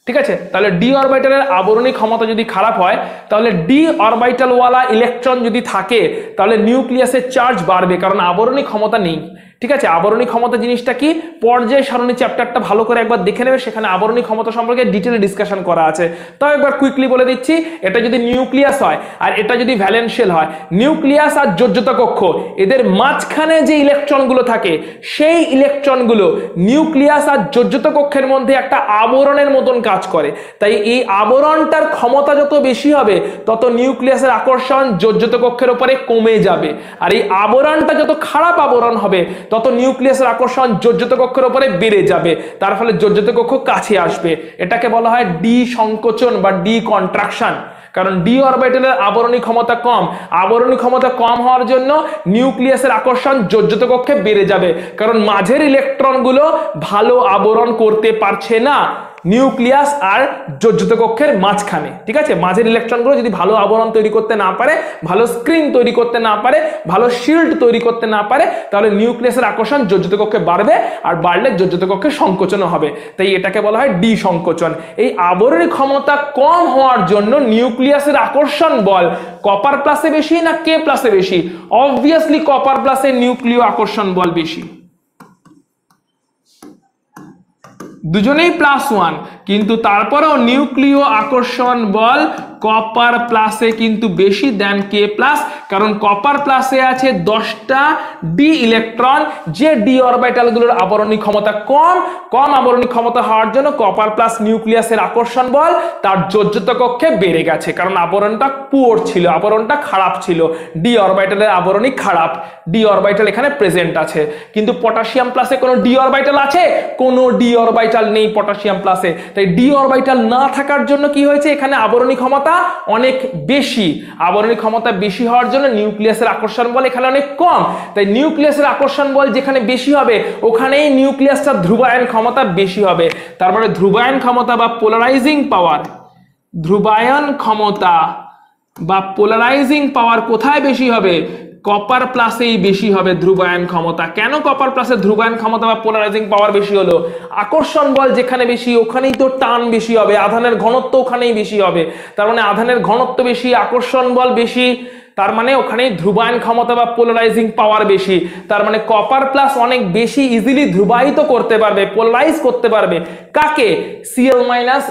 Speaker 1: ঠিক আছে। তাহলে ডি অরবিটালের আবরণী ক্ষমতা যদি খারাপ হয়, তাহলে ডি অরবিটাল ওয়ালা ইলেকট্রন যদি থাকে তাহলে নিউক্লিয়াসের চার্জ বাড়বে, কারণ আবরণী ক্ষমতা নেই, ঠিক আছে। আবরণী ক্ষমতা জিনিসটা কি, পর্যায় সারণী চ্যাপ্টারটা ভালো করে একবার দেখে নেবে, সেখানে আবরণী ক্ষমতা সম্পর্কে ডিটেইলে ডিসকাশন করা আছে। তাও একবার কুইকলি বলে দিচ্ছি, এটা যদি নিউক্লিয়াস হয় আর এটা যদি ভ্যালেন্স শেল হয়, নিউক্লিয়াস আর যোজ্যতা কক্ষ এদের মাঝখানে যে ইলেকট্রনগুলো থাকে সেই ইলেকট্রনগুলো নিউক্লিয়াস আর যোজ্যতা কক্ষের মধ্যে একটা আবরণের মতন কাজ করে। তাই এই আবরণটার ক্ষমতা যত বেশি হবে তত নিউক্লিয়াসের আকর্ষণ যোজ্যতা কক্ষের উপরে কমে যাবে, আর এই আবরণটা যত খারাপ আবরণ হবে তত নিউক্লিয়াসের আকর্ষণ যোজ্যতা কক্ষের উপরে বেড়ে যাবে, তার ফলে যোজ্যতা কক্ষ কাছে আসবে। এটাকে বলা হয় ডি সংকোচন বা ডি কন্ট্রাকশন, কারণ ডি অরবিটালের আবরণী ক্ষমতা কম, আবরণী ক্ষমতা কম হওয়ার জন্য নিউক্লিয়াসের আকর্ষণ যোজ্যতা কক্ষে বেড়ে যাবে, কারণ মাঝের ইলেকট্রনগুলো ভালো আবরণ করতে পারছে না নিউক্লিয়াস আর যোজ্যতা কক্ষের মাঝখানে, ঠিক আছে। মাঝের ইলেকট্রনগুলো যদি ভালো আবরণ তৈরি করতে না পারে, ভালো স্ক্রিন তৈরি করতে না পারে, ভালো শিল্ড তৈরি করতে না পারে, তাহলে নিউক্লিয়াসের আকর্ষণ যোজ্যতা কক্ষে বাড়বে, আর বাড়লে যোজ্যতা কক্ষে সংকোচনও হবে, তাই এটাকে বলা হয় ডি সংকোচন। এই আবরণী ক্ষমতা কম হওয়ার জন্য নিউক্লিয়াসের আকর্ষণ বল কপার প্লাসে বেশি না কে প্লাসে বেশি, অবভিয়াসলি কপার প্লাসে নিউক্লিয় আকর্ষণ বল বেশি, দুজনেই +1, কিন্তু তারপরেও নিউক্লিয় আকর্ষণ বল কপার প্লাসে কিন্তু বেশি দেন কে প্লাস, কারণ কপার প্লাসে আছে 10টা ডি ইলেকট্রন, যে ডি অরবিটালগুলোর আবরণী ক্ষমতা কম আবরণী ক্ষমতা হওয়ার জন্য কপার প্লাস নিউক্লিয়াসের আকর্ষণ বল তার যোজ্যতা কক্ষে বেড়ে গেছে, কারণ আবরণটা পুয়ার ছিল, আবরণটা খারাপ ছিল, ডি অরবিটালের আবরণী খারাপ, ডি অরবিটাল এখানে প্রেজেন্ট আছে। কিন্তু পটাশিয়াম প্লাসে কোনো ডি অরবিটাল আছে? কোনো ডি অরবিটাল নেই পটাশিয়াম প্লাসে। তাই ডি অরবিটাল না থাকার জন্য কি হয়েছে, এখানে আবরণী ক্ষমতা অনেক বেশি, আবরণী ক্ষমতা বেশি হওয়ার জন্য নিউক্লিয়াসের আকর্ষণ বল এখানে অনেক কম। তাই নিউক্লিয়াসের আকর্ষণ বল যেখানে বেশি হবে ওখানেই নিউক্লিয়াসটা ধ্রুবায়ন ক্ষমতা বেশি হবে। তারপরে ধ্রুবায়ন ক্ষমতা বা পোলারাইজিং পাওয়ার, ধ্রুবায়ন ক্ষমতা বা পোলারাইজিং পাওয়ার কোথায় বেশি হবে? কপার প্লাসেই বেশি হবে ধ্রুবায়ন ক্ষমতা। কেন কপার প্লাসে ধ্রুবায়ন ক্ষমতা বা পোলারাইজিং পাওয়ার বেশি হলো? আকর্ষণ বল যেখানে বেশি ওখানেই তো টান বেশি হবে, আধানের ঘনত্ব ওখানেই বেশি হবে। তার মানে আধানের ঘনত্ব বেশি, আকর্ষণ বল বেশি, তার মানে ওখানেই ধ্রুবায়ন ক্ষমতা বা পোলারাইজিং পাওয়ার বেশি। তার মানে কপার প্লাস অনেক বেশি ইজিলি ধ্রুবায়িত করতে পারবে, পোলারাইজ করতে পারবে কাকে? Cl মাইনাস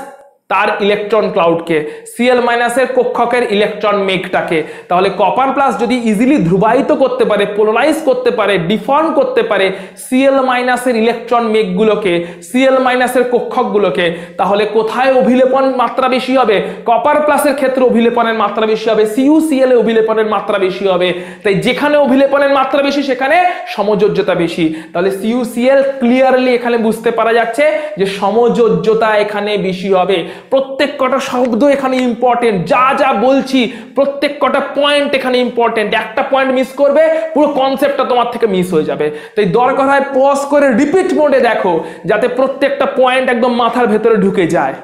Speaker 1: তার ইলেকট্রন ক্লাউডকে, Cl মাইনাসের কক্ষকের ইলেকট্রন মেঘটাকে। তাহলে কপার প্লাস যদি ইজিলি ধ্রুবায়িত করতে পারে, পোলারাইজ করতে পারে, ডিফর্ম করতে পারে Cl মাইনাসের ইলেকট্রন মেঘগুলোকে, Cl মাইনাসের কক্ষকগুলোকে, তাহলে কোথায় অভিলেপন মাত্রা বেশি হবে? কপার প্লাসের ক্ষেত্রে অভিলেপনের মাত্রা বেশি হবে, CuCl এ অভিলেপনের মাত্রা বেশি হবে। তাই যেখানে অভিলেপনের মাত্রা বেশি সেখানে সমযোজ্যতা বেশি। তাহলে CuCl ক্লিয়ারলি এখানে বুঝতে পারা যাচ্ছে যে সমযোজ্যতা এখানে বেশি হবে। প্রত্যেক কটা শব্দ এখানে ইম্পর্টেন্ট, যা যা বলছি প্রত্যেক কটা পয়েন্ট এখানে ইম্পর্টেন্ট। একটা পয়েন্ট মিস করবে পুরো কনসেপ্টটা তোমার থেকে মিস হয়ে যাবে। তাই দরকার হয় পজ করে রিপিট মোডে দেখো, যাতে প্রত্যেকটা পয়েন্ট একদম মাথার ভেতরে ঢুকে যায়।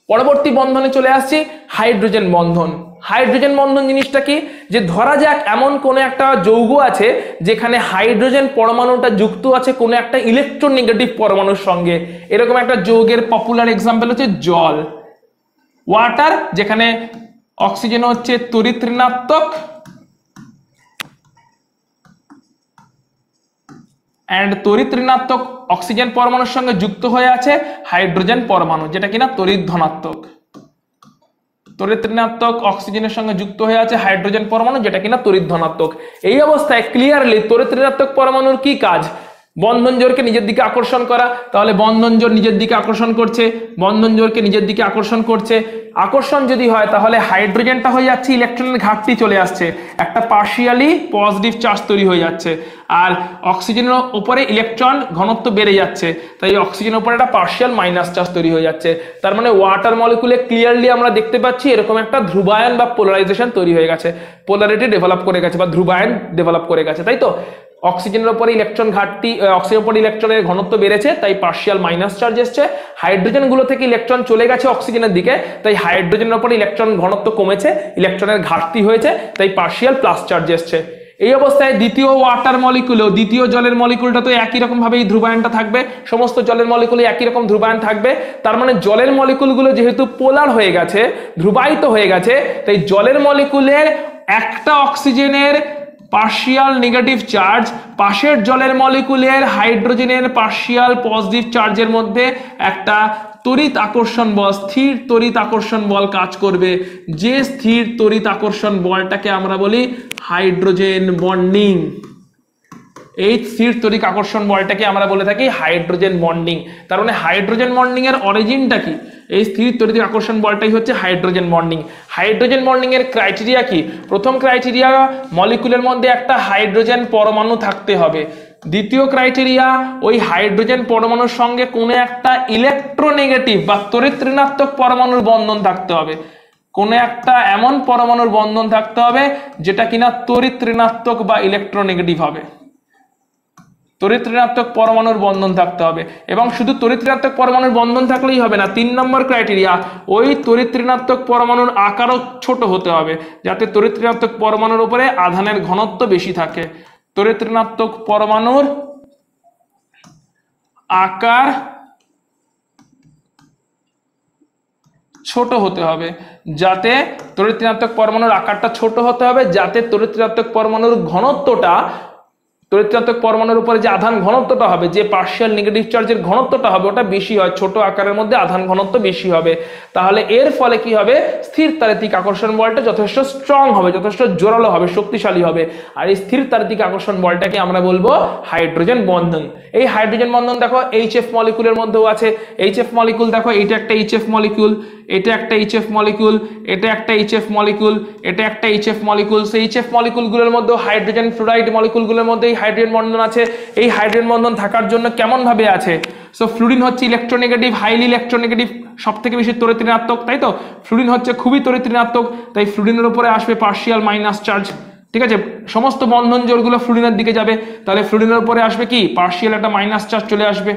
Speaker 1: পরবর্তী বন্ধনে চলে আসছি, হাইড্রোজেন বন্ধন। হাইড্রোজেন বন্ধন জিনিসটা কি? যে ধরা যাক এমন কোন একটা যৌগ আছে যেখানে হাইড্রোজেন পরমাণুটা যুক্ত আছে কোন একটা ইলেকট্রোনেগেটিভ পরমাণুর সঙ্গে। এরকম একটা যৌগের পপুলার এক্সাম্পল হচ্ছে জল, ওয়াটার, যেখানে অক্সিজেন হচ্ছে তড়িৎ ঋণাত্মক এন্ড তড়িৎ ঋণাত্মক অক্সিজেন পরমাণুর সঙ্গে যুক্ত হয়ে আছে হাইড্রোজেন পরমাণু, যেটা কিনা তড়িৎ ধনাত্মক। তড়িৎ ঋণাত্মক অক্সিজেনের সঙ্গে যুক্ত হয়ে আছে হাইড্রোজেন পরমাণু, যেটা কিনা তড়িৎ ধনাত্মক। এই অবস্থায় ক্লিয়ারলি তড়িৎ ঋণাত্মক পরমাণুর কি কাজ? বন্ধন জোড়কে নিজের দিকে আকর্ষণ করা। তাহলে বন্ধন জোড় নিজের দিকে আকর্ষণ করছে, বন্ধন জোড়কে নিজের দিকে আকর্ষণ করছে। আকর্ষণ যদি হয় তাহলে হাইড্রোজেনটা হয়ে যাচ্ছে ইলেকট্রনের ঘাটতি চলে আসছে, একটা পার্শিয়ালি পজিটিভ চার্জ তৈরি হয়ে যাচ্ছে, আর অক্সিজেনের উপরে ইলেকট্রন ঘনত্ব বেড়ে যাচ্ছে, তাই অক্সিজেনের উপরে একটা পার্শিয়াল মাইনাস চার্জ তৈরি হয়ে যাচ্ছে। তার মানে ওয়াটার মলিকুলে ক্লিয়ারলি আমরা দেখতে পাচ্ছি এরকম একটা ধ্রুবায়ন বা পোলারাইজেশন তৈরি হয়ে গেছে, পোলারিটি ডেভেলপ করে গেছে বা ধ্রুবায়ন ডেভেলপ করে গেছে, তাই তো? অক্সিজেনের উপরে ইলেকট্রন ঘাটতি, অক্সিজেনের উপরে ইলেকট্রনের ঘনত্ব বেড়েছে, তাই পার্শিয়াল মাইনাস চার্জ এসছে। হাইড্রোজেন গুলো থেকে ইলেকট্রন চলে গেছে অক্সিজেনের দিকে, তাই হাইড্রোজেনের উপরে ইলেকট্রন ঘনত্ব কমেছে, ইলেকট্রনের ঘাটতি হয়েছে, তাই পার্শিয়াল প্লাস চার্জ এসছে। এই অবস্থায় দ্বিতীয় ওয়াটার মলিকুলেও, দ্বিতীয় জলের মলিকুলটা তো একই রকম ভাবে এই ধ্রুবায়নটা থাকবে, সমস্ত জলের মলিকুলে একই রকম ধ্রুবায়ন থাকবে। তার মানে জলের মলিকুলগুলো যেহেতু পোলার হয়ে গেছে, ধ্রুবায়িত হয়ে গেছে, তাই জলের মলিকুলের একটা অক্সিজেনের পার্শিয়াল নেগেটিভ চার্জ পাশের জলের মলিকুলের হাইড্রোজেনের পার্শিয়াল পজিটিভ চার্জের মধ্যে একটা তড়িৎ আকর্ষণ বল, স্থির তড়িৎ আকর্ষণ বল কাজ করবে। যে স্থির তড়িৎ আকর্ষণ বলটাকে আমরা বলি হাইড্রোজেন বন্ডিং। এই স্থির তড়িৎ আকর্ষণ বলটাকে আমরা বলে থাকি হাইড্রোজেন বন্ডিং। তার মানে হাইড্রোজেন বন্ডিং এর অরিজিনটা কি? এই স্থির তড়িৎ আকর্ষণ বলটাই হচ্ছে হাইড্রোজেন বন্ডিং। হাইড্রোজেন বন্ডিং এর ক্রাইটেরিয়া কি? প্রথম ক্রাইটেরিয়া, মলিকুলের মধ্যে একটা হাইড্রোজেন পরমাণু থাকতে হবে। দ্বিতীয় ক্রাইটেরিয়া, ওই হাইড্রোজেন পরমাণুর সঙ্গে কোনো একটা ইলেকট্রোনেগেটিভ বা তড়িৎ ঋণাত্মক পরমাণুর বন্ধন থাকতে হবে। কোনো একটা এমন পরমাণুর বন্ধন থাকতে হবে যেটা কিনা তড়িৎ ঋণাত্মক বা ইলেকট্রোনেগেটিভ হবে। তড়িৎ ঋণাত্মক পরমাণুর বন্ধন থাকতে হবে, এবং শুধু তড়িৎ ঋণাত্মক পরমাণুর বন্ধন থাকলেই হবে না। 3 নম্বর ক্রাইটেরিয়া, ওই তড়িৎ ঋণাত্মক পরমাণুর আকারও ছোট হতে হবে, যাতে তড়িৎ ঋণাত্মক পরমাণুর উপরে আধানের ঘনত্ব বেশি থাকে। তড়িৎ ঋণাত্মক পরমাণুর আকার ছোট হতে হবে, যাতে তড়িৎ ঋণাত্মক পরমাণুর আকারটা ছোট হতে হবে, যাতে তড়িৎ ঋণাত্মক পরমাণুর ঘনত্বটা তড়িৎ পরমাণুর উপরে যে আধান ঘনত্বটা হবে, যে পার্শিয়াল নেগেটিভ চার্জের ঘনত্বটা হবে ওটা বেশি হয়, ছোট আকারের মধ্যে আধান ঘনত্ব বেশি হবে। তাহলে এর ফলে কি হবে, স্থির তাড়িতিক আকর্ষণ বলটা যথেষ্ট স্ট্রং হবে, যথেষ্ট জোরালো হবে, শক্তিশালী হবে। আর এই স্থির তাড়িতিক আকর্ষণ বলটাকে আমরা বলবো হাইড্রোজেন বন্ধন। এই হাইড্রোজেন বন্ধন দেখো এইচএফ মলিকুলের মধ্যেও আছে। এইচএফ মলিকুল দেখো, এইটা একটা এইচএফ মলিকুল, এটা একটা এইচএফ মলিকুল, এটা একটা এইচএফ মলিকুল, এটা একটা এইচএফ মলিকুল। সেই এইচএফ মলিকুলগুলোর মধ্যে হাইড্রোজেন ফ্লুরাইড মলিকুলগুলোর মধ্যে হাইড্রোজেন বন্ধন আছে। এই হাইড্রোজেন বন্ধন থাকার জন্য কেমন ভাবে আছে, সো ফ্লুরিন হচ্ছে ইলেকট্রোনেগেটিভ, হাইলি ইলেকট্রোনেগেটিভ, সব থেকে বেশি তড়িৎ ঋণাত্মক, তাই তো? ফ্লুরিন হচ্ছে খুবই তড়িৎ ঋণাত্মক, তাই ফ্লুরিনের উপরে আসবে পার্শিয়াল মাইনাস চার্জ। ঠিক আছে, সমস্ত বন্ধন জোড়গুলো ফ্লুরিনের দিকে যাবে, তাহলে ফ্লুরিনের উপরে আসবে কি, পার্শিয়াল একটা মাইনাস চার্জ চলে আসবে।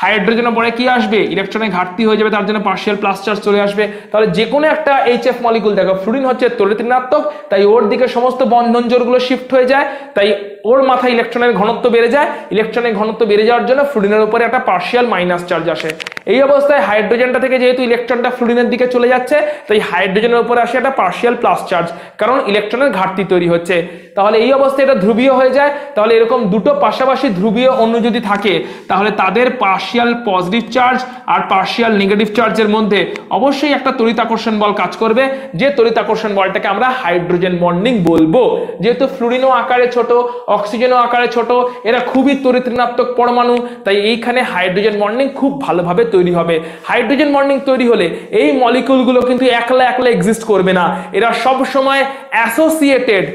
Speaker 1: হাইড্রোজেনের পরে কি আসবে, ইলেকট্রনের ঘাটতি হয়ে যাবে, তার জন্য পার্শিয়াল প্লাস চার্জ চলে আসবে। তাহলে যে কোনো একটা এইচএফ মলিকুল দেখো, ফ্লুরিন হচ্ছে তড়িৎ ঋণাত্মক, তাই ওর দিকে সমস্ত বন্ধন জোড়গুলো শিফট হয়ে যায়, তাই ওর মাথায় ইলেকট্রনের ঘনত্ব বেড়ে যায়। ইলেকট্রনের ঘনত্ব বেড়ে যাওয়ার জন্য ফ্লুরিনের উপরে একটা পার্শিয়াল মাইনাস চার্জ আসে। এই অবস্থায় হাইড্রোজেনটা থেকে যেহেতু ইলেকট্রনটা ফ্লুরিনের দিকে চলে যাচ্ছে, তাই হাইড্রোজেনের উপরে আসে একটা পার্শিয়াল প্লাস চার্জ, কারণ ইলেকট্রনের ঘাটতি তৈরি হচ্ছে। তাহলে এই অবস্থায় এটা ধ্রুবীয় হয়ে যায়। তাহলে এরকম দুটো পাশাপাশি ধ্রুবীয় অণু যদি থাকে, তাহলে তাদের পার্শিয়াল পজিটিভ চার্জ আর পার্শিয়াল নেগেটিভ চার্জের মধ্যে অবশ্যই একটা তড়িৎ আকর্ষণ বল কাজ করবে, যে তড়িৎ আকর্ষণ বলটাকে আমরা হাইড্রোজেন বন্ডিং বলবো। যেহেতু ফ্লুরিনও আকারে ছোট, অক্সিজেনও আকারে ছোট, এরা খুবই তড়িৎ ঋণাত্মক পরমাণু, তাই এইখানে হাইড্রোজেন বন্ডিং খুব ভালোভাবে তৈরি হবে। হাইড্রোজেন বন্ডিং তৈরি হলে এই মলিকুলগুলো কিন্তু একলা একলা এক্সিস্ট করবে না, এরা সব সময় অ্যাসোসিয়েটেড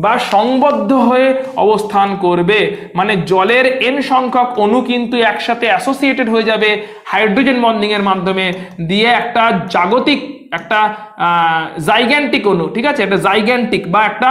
Speaker 1: বা সংবদ্ধ হয়ে অবস্থান করবে। মানে জলের n সংখ্যক অণু কিন্তু একসাথে অ্যাসোসিয়েটেড হয়ে যাবে হাইড্রোজেন বন্ডিং এর মাধ্যমে, দিয়ে একটা জাগতিক, একটা জাইগ্যান্টিক অণু, ঠিক আছে, একটা জাইগ্যান্টিক বা একটা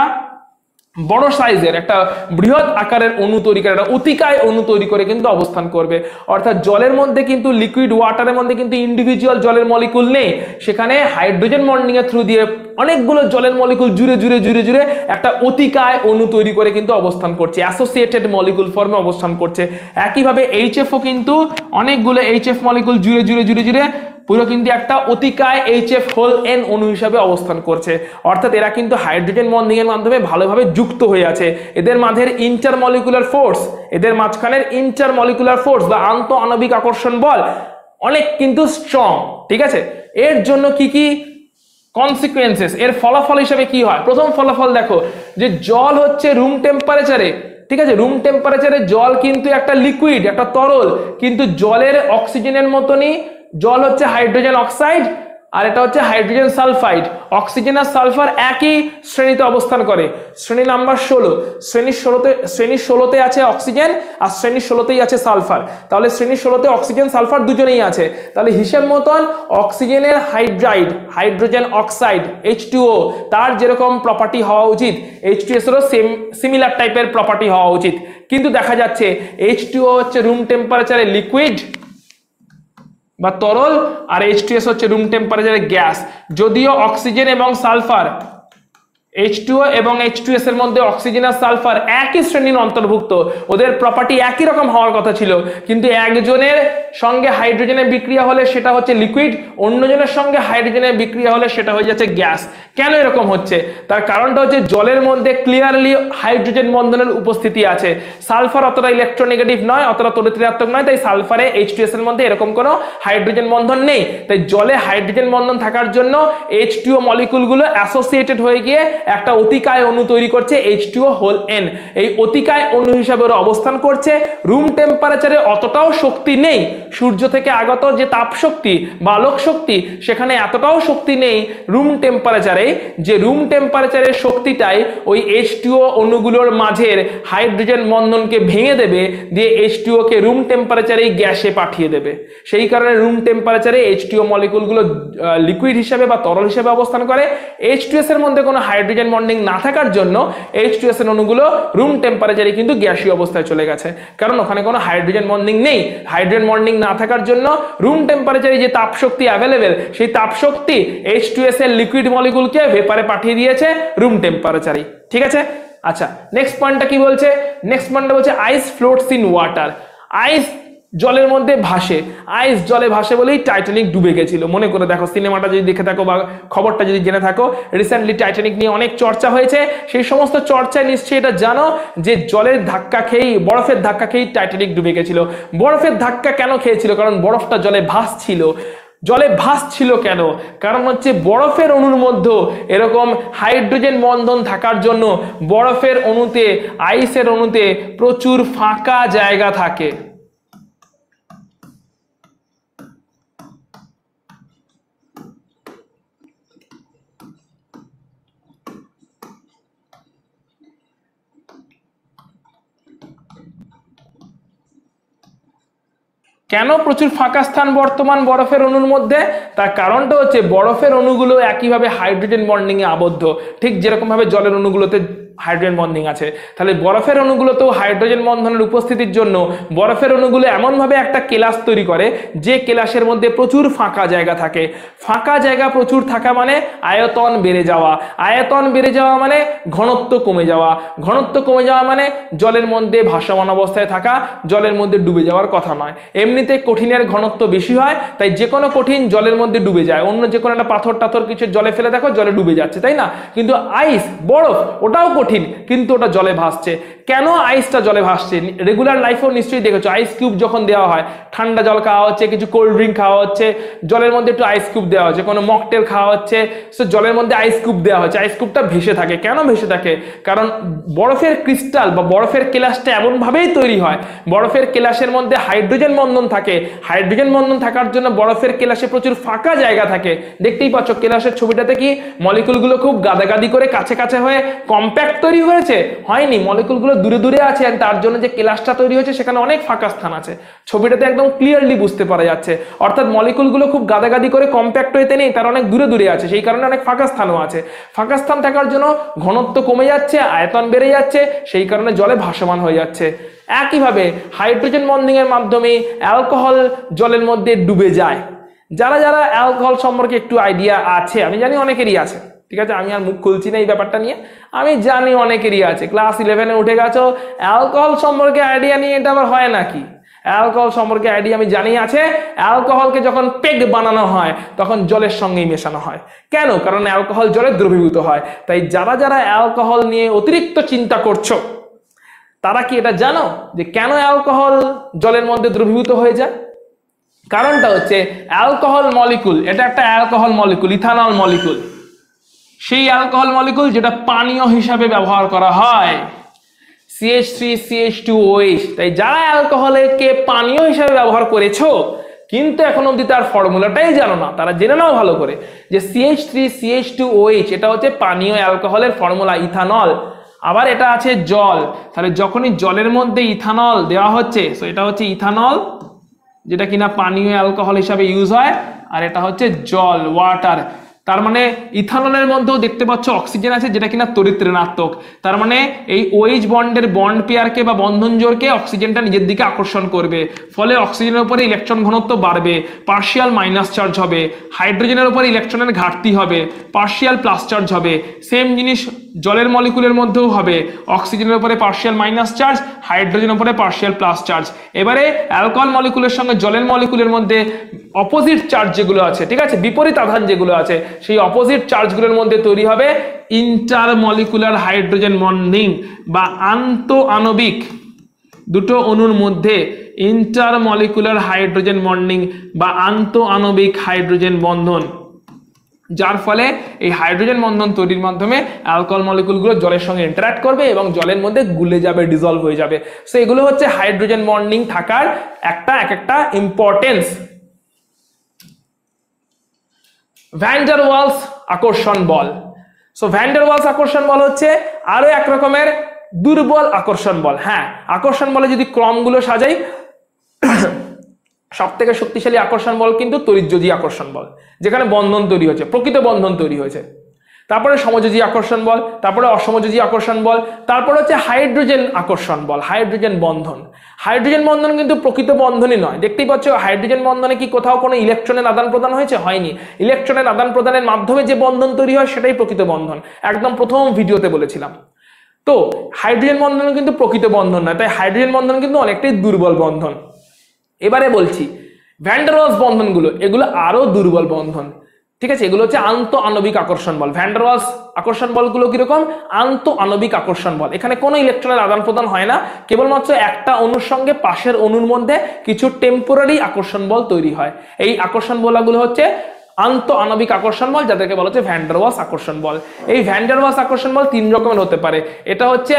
Speaker 1: বড় সাইজের একটা বৃহৎ আকারের অণু তৈরি করে, একটা অতিকায় অণু তৈরি করে কিন্তু অবস্থান করবে। অর্থাৎ জলের মধ্যে কিন্তু, লিকুইড ওয়াটারের মধ্যে কিন্তু ইন্ডিভিজুয়াল জলের মলিকুল নেই, সেখানে হাইড্রোজেন বন্ডিং এর থ্রু দিয়ে অনেকগুলো জলের মলিকুল জুড়ে জুড়ে জুড়ে জুড়ে একটা অতিকায় অণু তৈরি করে কিন্তু অবস্থান করছে, অ্যাসোসিয়েটেড মলিকুল ফর্মে অবস্থান করছে। একইভাবে এইচএফও কিন্তু অনেকগুলো এইচএফ মলিকুল জুড়ে জুড়ে জুড়ে জুড়ে পুরো কিন্তু একটা অতিকায় এইচএফ হোল এন অণু হিসাবে অবস্থান করছে। অর্থাৎ এরা কিন্তু হাইড্রোজেন বন্ডিং এর মাধ্যমে ভালোভাবে যুক্ত হয়ে আছে। এদের মাঝের ইন্টারমলিকুলার ফোর্স, এদের মাঝখানের ইন্টারমলিকুলার ফোর্স বা আন্তঃ আণবিক আকর্ষণ বল অনেক কিন্তু স্ট্রং। ঠিক আছে, এর জন্য কি কি কনসিকুয়েন্সেস, এর ফলাফল হিসেবে কি হয়? প্রথম ফলাফল দেখো, যে জল হচ্ছে রুম টেম্পারেচারে, ঠিক আছে, রুম টেম্পারেচারে জল কিন্তু একটা লিকুইড, একটা তরল, কিন্তু জলের অক্সিজেনের মতনই জল হচ্ছে হাইড্রোজেন অক্সাইড, আর এটা হচ্ছে হাইড্রোজেন সালফাইড। অক্সিজেন আর সালফার একই শ্রেণীতে অবস্থান করে, শ্রেণী নাম্বার 16। শ্রেণী 16তে আছে অক্সিজেন, আর শ্রেণী 16তেই আছে সালফার। তাহলে শ্রেণী 16তে অক্সিজেন সালফার দুজনেই আছে। তাহলে হিসেব মতন অক্সিজেনের হাইড্রাইড, হাইড্রোজেন অক্সাইড H2O, তার যেরকম প্রপার্টি হওয়া উচিত, H2S এরও সিমিলার টাইপের প্রপার্টি হওয়া উচিত। কিন্তু দেখা যাচ্ছে H2O হচ্ছে রুম টেম্পারেচারে লিকুইড বা তরল, আর H2S হচ্ছে রুম টেম্পারেচারে গ্যাস। যদিও অক্সিজেন এবং সালফার, H2O এবং H2S এর মধ্যে অক্সিজেন আর সালফার একই শ্রেণীর অন্তর্ভুক্ত, ওদের প্রপার্টি একই রকম হওয়ার কথা ছিল, কিন্তু একজনের সঙ্গে হাইড্রোজেনের বিক্রিয়া হলে সেটা হচ্ছে লিকুইড, অন্যজনের সঙ্গে হাইড্রোজেনের বিক্রিয়া হলে সেটা হয়ে যাচ্ছে গ্যাস। কেন এরকম হচ্ছে? তার কারণটা হচ্ছে জলের মধ্যে ক্লিয়ারলি হাইড্রোজেন বন্ধনের উপস্থিতি আছে। সালফার অতটা ইলেকট্রোনেগেটিভ নয়, অতটা তড়িৎ ঋণাত্মক নয়, তাই সালফারে H2S এর মধ্যে এরকম কোনো হাইড্রোজেন বন্ধন নেই। তাই জলে হাইড্রোজেন বন্ধন থাকার জন্য H2O মলিকুলগুলো অ্যাসোসিয়েটেড হয়ে গিয়ে একটা অতিকায় অণু তৈরি করছে H2O হোল N। এই অতিকায় অণু হিসাবে ওরা অবস্থান করছে। রুম টেম্পারেচারে অতটাও শক্তি নেই, সূর্য থেকে আগত যে তাপ শক্তি বা আলোক শক্তি, সেখানে এতটাও শক্তি নেই রুম টেম্পারেচারে, যে রুম টেম্পারেচারের শক্তিটাই ওই H2O অণুগুলোর মাঝের হাইড্রোজেন বন্ধনকে ভেঙে দেবে, দিয়ে H2O কে রুম টেম্পারেচারেই গ্যাসে পাঠিয়ে দেবে। সেই কারণে রুম টেম্পারেচারে H2O মলিকুলগুলো লিকুইড হিসাবে বা তরল হিসাবে অবস্থান করে। H2S এর মধ্যে কোনো হাইড্রোজেন বন্ডিং না থাকার জন্য H2S এর অণুগুলো রুম টেম্পারেচারে কিন্তু গ্যাসীয় অবস্থায় চলে গেছে, কারণ ওখানে কোনো হাইড্রোজেন বন্ডিং নেই। হাইড্রোজেন বন্ডিং না থাকার জন্য রুম টেম্পারেচারে যে তাপ শক্তি অ্যাভেলেবেল, সেই তাপ শক্তি H2S এর লিকুইড মলিকুলকে ভেপারে পাঠিয়ে দিয়েছে রুম টেম্পারেচারে। ঠিক আছে, আচ্ছা নেক্সট পয়েন্টটা কি বলছে? নেক্সট পয়েন্টটা বলছে আইস ফ্লোটস ইন ওয়াটার। আইস জলের মধ্যে ভাসে, আইস জলে ভাসে বলেই টাইটানিক ডুবে গেছিল। মনে করে দেখো, সিনেমাটা যদি দেখে থাকো বা খবরটা যদি জেনে থাকো, রিসেন্টলি টাইটানিক নিয়ে অনেক চর্চা হয়েছে। সেই সমস্ত চর্চায় নিশ্চয়ই এটা জানো যে জলের ধাক্কা খেয়েই, বরফের ধাক্কা খেয়েই টাইটানিক ডুবে গেছিল। বরফের ধাক্কা কেন খেয়েছিল? কারণ বরফটা জলে ভাসছিল। জলে ভাসছিল কেন? কারণ হচ্ছে বরফের অণুর মধ্যে এরকম হাইড্রোজেন বন্ধন থাকার জন্য বরফের অণুতে, আইসের অণুতে প্রচুর ফাঁকা জায়গা থাকে। কেন প্রচুর ফাঁকা স্থান বর্তমান বরফের অণুর মধ্যে? তার কারণটা হচ্ছে বরফের অণুগুলো একইভাবে হাইড্রোজেন বন্ডিং এ আবদ্ধ, ঠিক যেরকম ভাবে জলের অণুগুলোতে হাইড্রোজেন বন্ডিং আছে। তাহলে বরফের অণুগুলোতেও হাইড্রোজেন বন্ধনের উপস্থিতির জন্য বরফের অণুগুলো এমনভাবে একটা কেলাস তৈরি করে যে কেলাসের মধ্যে প্রচুর ফাঁকা জায়গা থাকে। ফাঁকা জায়গা প্রচুর থাকা মানে আয়তন বেড়ে যাওয়া, আয়তন বেড়ে যাওয়া মানে ঘনত্ব কমে যাওয়া, ঘনত্ব কমে যাওয়া মানে জলের মধ্যে ভাসমান অবস্থায় থাকা, জলের মধ্যে ডুবে যাওয়ার কথা নয়। এমনিতে কঠিনের ঘনত্ব বেশি হয়, তাই যে কোনো কঠিন জলের মধ্যে ডুবে যায়। অন্য যে কোনো একটা পাথর টাথর কিছু জলে ফেলে দেখো, জলে ডুবে যাচ্ছে, তাই না? কিন্তু আইস, বরফ, ওটাও কঠিন কিন্তু ওটা জলে ভাসছে। কেন আইসটা জলে ভাসছে? রেগুলার লাইফেও নিশ্চয়ই দেখেছো, আইস কিউব যখন দেওয়া হয়, ঠান্ডা জল খাওয়া হচ্ছে, কিছু কোল্ড ড্রিঙ্ক খাওয়া হচ্ছে, জলের মধ্যে একটু আইস কিউব দেওয়া হচ্ছে, কোনো মকটেল খাওয়া হচ্ছে, সো জলের মধ্যে আইস কিউব দেওয়া হচ্ছে, আইস কিউবটা ভেসে থাকে। কেন ভেসে থাকে? কারণ বরফের ক্রিস্টাল বা বরফের কেলাসটা এমন ভাবেই তৈরি হয়, বরফের কেলাসের মধ্যে হাইড্রোজেন বন্ধন থাকে। হাইড্রোজেন বন্ধন থাকার জন্য বরফের কেলাসে প্রচুর ফাঁকা জায়গা থাকে। দেখতেই পাচ্ছ কেলাসের ছবিটাতে কি মলিকুলগুলো খুব গাদাগাদি করে কাছে কাছে হয়ে কম্প্যাক্ট তৈরি হয়েছে? হয়নি, মলিকুলগুলো দূরে দূরে আছে, আর তার জন্য যে কেলাসটা তৈরি হয়েছে সেখানে অনেক ফাঁকা স্থান আছে। ছবিটাতে একদম ক্লিয়ারলি বুঝতে পারা যাচ্ছে। অর্থাৎ মলিকুলগুলো খুব গাদাগাদি করে কম্প্যাক্ট হইতে নেই, তার অনেক দূরে দূরে আছে, সেই কারণে অনেক ফাঁকা স্থানও আছে। ফাঁকা স্থান থাকার জন্য ঘনত্ব কমে যাচ্ছে, আয়তন বেড়ে যাচ্ছে, সেই কারণে জলে ভাসমান হয়ে যাচ্ছে। একইভাবে হাইড্রোজেন বন্ডিং এর মাধ্যমে অ্যালকোহল জলের মধ্যে ডুবে যায়। যারা যারা অ্যালকোহল সম্পর্কে একটু আইডিয়া আছে, আমি জানি অনেকেরই আছে, ঠিক আছে, আমি আর মুখ খুলছি না এই ব্যাপারটা নিয়ে, আমি জানি অনেকেরই আছে, ক্লাস 11-এ উঠে গেছো, অ্যালকোহল সম্পর্কে আইডিয়া নিয়ে এটা আবার হয় নাকি? অ্যালকোহল সম্পর্কে আইডিয়া আমি জানি আছে। অ্যালকোহলকে যখন পেগ বানানো হয় তখন জলের সঙ্গেই মেশানো হয়। কেন? কারণ অ্যালকোহল জলে দ্রবীভূত হয়। তাই যারা যারা অ্যালকোহল নিয়ে অতিরিক্ত চিন্তা করছো, তারা কি এটা জানো যে কেন অ্যালকোহল জলের মধ্যে দ্রবীভূত হয়ে যায়? কারণটা হচ্ছে অ্যালকোহল মলিকুল, এটা একটা অ্যালকোহল মলিকুল, ইথানল মলিকুল, সেই অ্যালকোহল মলিকুল যেটা পানীয় হিসাবে ব্যবহার করা হয়, CH3CH2OH। তাই যারা অ্যালকোহলকে পানীয় হিসাবে ব্যবহার করেছো কিন্তু এখন অবধি তার ফর্মুলাটাই জানো না, তারা জেনে নাও ভালো করে যে CH3CH2OH এটা হচ্ছে পানীয় অ্যালকোহলের ফর্মুলা, ইথানল। আবার এটা আছে জল, তাহলে যখনই জলের মধ্যে ইথানল দেওয়া হচ্ছে, সো এটা হচ্ছে ইথানল যেটা কিনা পানীয় অ্যালকোহল হিসাবে ইউজ হয়, আর এটা হচ্ছে জল, ওয়াটার। তার মানে ইথানলের মধ্যেও দেখতে পাচ্ছ অক্সিজেন আছে যেটা কিনা তড়িৎ ঋণাত্মক। তার মানে এই OH বন্ডের বন্ড পেয়ারকে বা বন্ধন জোড়কে অক্সিজেনটা নিজের দিকে আকর্ষণ করবে, ফলে অক্সিজেনের উপরে ইলেকট্রন ঘনত্ব বাড়বে, পার্শিয়াল মাইনাস চার্জ হবে। হাইড্রোজেনের উপরে ইলেকট্রনের ঘাটতি হবে, পার্শিয়াল প্লাস চার্জ হবে। সেম জিনিস জলের মলিকুলের মধ্যেও হবে, অক্সিজেনের উপরে পার্শিয়াল মাইনাস চার্জ, হাইড্রোজেনের উপরে পার্শিয়াল প্লাস চার্জ। এবারে অ্যালকোহল মলিকুলের সঙ্গে জলের মলিকুলের মধ্যে অপোজিট চার্জ যেগুলো আছে, ঠিক আছে, বিপরীত আধান যেগুলো আছে, সেই অপোজিট চার্জগুলোর মধ্যে তৈরি হবে ইন্টারমলিকুলার হাইড্রোজেন বন্ডিং বা আন্তঃআণবিক দুটো অণুর মধ্যে ইন্টারমলিকুলার হাইড্রোজেন বন্ডিং বা আন্তঃআণবিক হাইড্রোজেন বন্ধন, যার ফলে এই হাইড্রোজেন বন্ধন তৈরির মাধ্যমে অ্যালকোহল মলিকুলগুলো জলের সঙ্গে ইন্টারঅ্যাক্ট করবে এবং জলের মধ্যে গুলে যাবে, ডিজলভ হয়ে যাবে। সো এগুলো হচ্ছে হাইড্রোজেন বন্ডিং থাকার একটা ইম্পর্টেন্স। ভ্যান ডার ওয়ালস আকর্ষণ বল। সো ভ্যান ডার ওয়ালস আকর্ষণ বল হচ্ছে আরো এক রকমের দুর্বল আকর্ষণ বল। হ্যাঁ, আকর্ষণ বলে যদি ক্রমগুলো সাজাই, সব থেকে শক্তিশালী আকর্ষণ বল কিন্তু তড়িৎযোজী আকর্ষণ বল, যেখানে বন্ধন তৈরি হয়েছে, প্রকৃত বন্ধন তৈরি হয়েছে। তারপরে সমযোজী আকর্ষণ বল, তারপরে অসমযোজী আকর্ষণ বল, তারপরে হচ্ছে হাইড্রোজেন আকর্ষণ বল, হাইড্রোজেন বন্ধন। হাইড্রোজেন বন্ধন কিন্তু প্রকৃত বন্ধনই নয়। দেখতেই পাচ্ছ হাইড্রোজেন বন্ধনে কি কোথাও কোনো ইলেকট্রনের আদান প্রদান হয়েছে? হয়নি। ইলেকট্রনের আদান প্রদানের মাধ্যমে যে বন্ধন তৈরি হয় সেটাই প্রকৃত বন্ধন, একদম প্রথম ভিডিওতে বলেছিলাম। তো হাইড্রোজেন বন্ধন কিন্তু প্রকৃত বন্ধন নয়, তাই হাইড্রোজেন বন্ধন কিন্তু অনেকটাই দুর্বল বন্ধন। এবারে বলছি ভ্যান ডার ওয়ালস বন্ধনগুলো, এগুলো আরো দুর্বল বন্ধন, ঠিক আছে? এগুলো হচ্ছে আন্ত আণবিক আকর্ষণ বল। ভ্যান ডার ওয়ালস আকর্ষণ বলগুলো কিরকম? আন্ত আণবিক আকর্ষণ বল। এখানে কোনো ইলেকট্রনের আদান প্রদান হয় না, কেবলমাত্র একটা অণুর সঙ্গে পাশের অণুর মধ্যে কিছু টেম্পোরারি আকর্ষণ বল তৈরি হয়। এই আকর্ষণ বলগুলো হচ্ছে আন্ত আণবিক আকর্ষণ বল, যাদেরকে বলা হচ্ছে ভ্যান ডার ওয়ালস আকর্ষণ বল। এই ভ্যান ডার ওয়ালস আকর্ষণ বল তিন রকমের হতে পারে। এটা হচ্ছে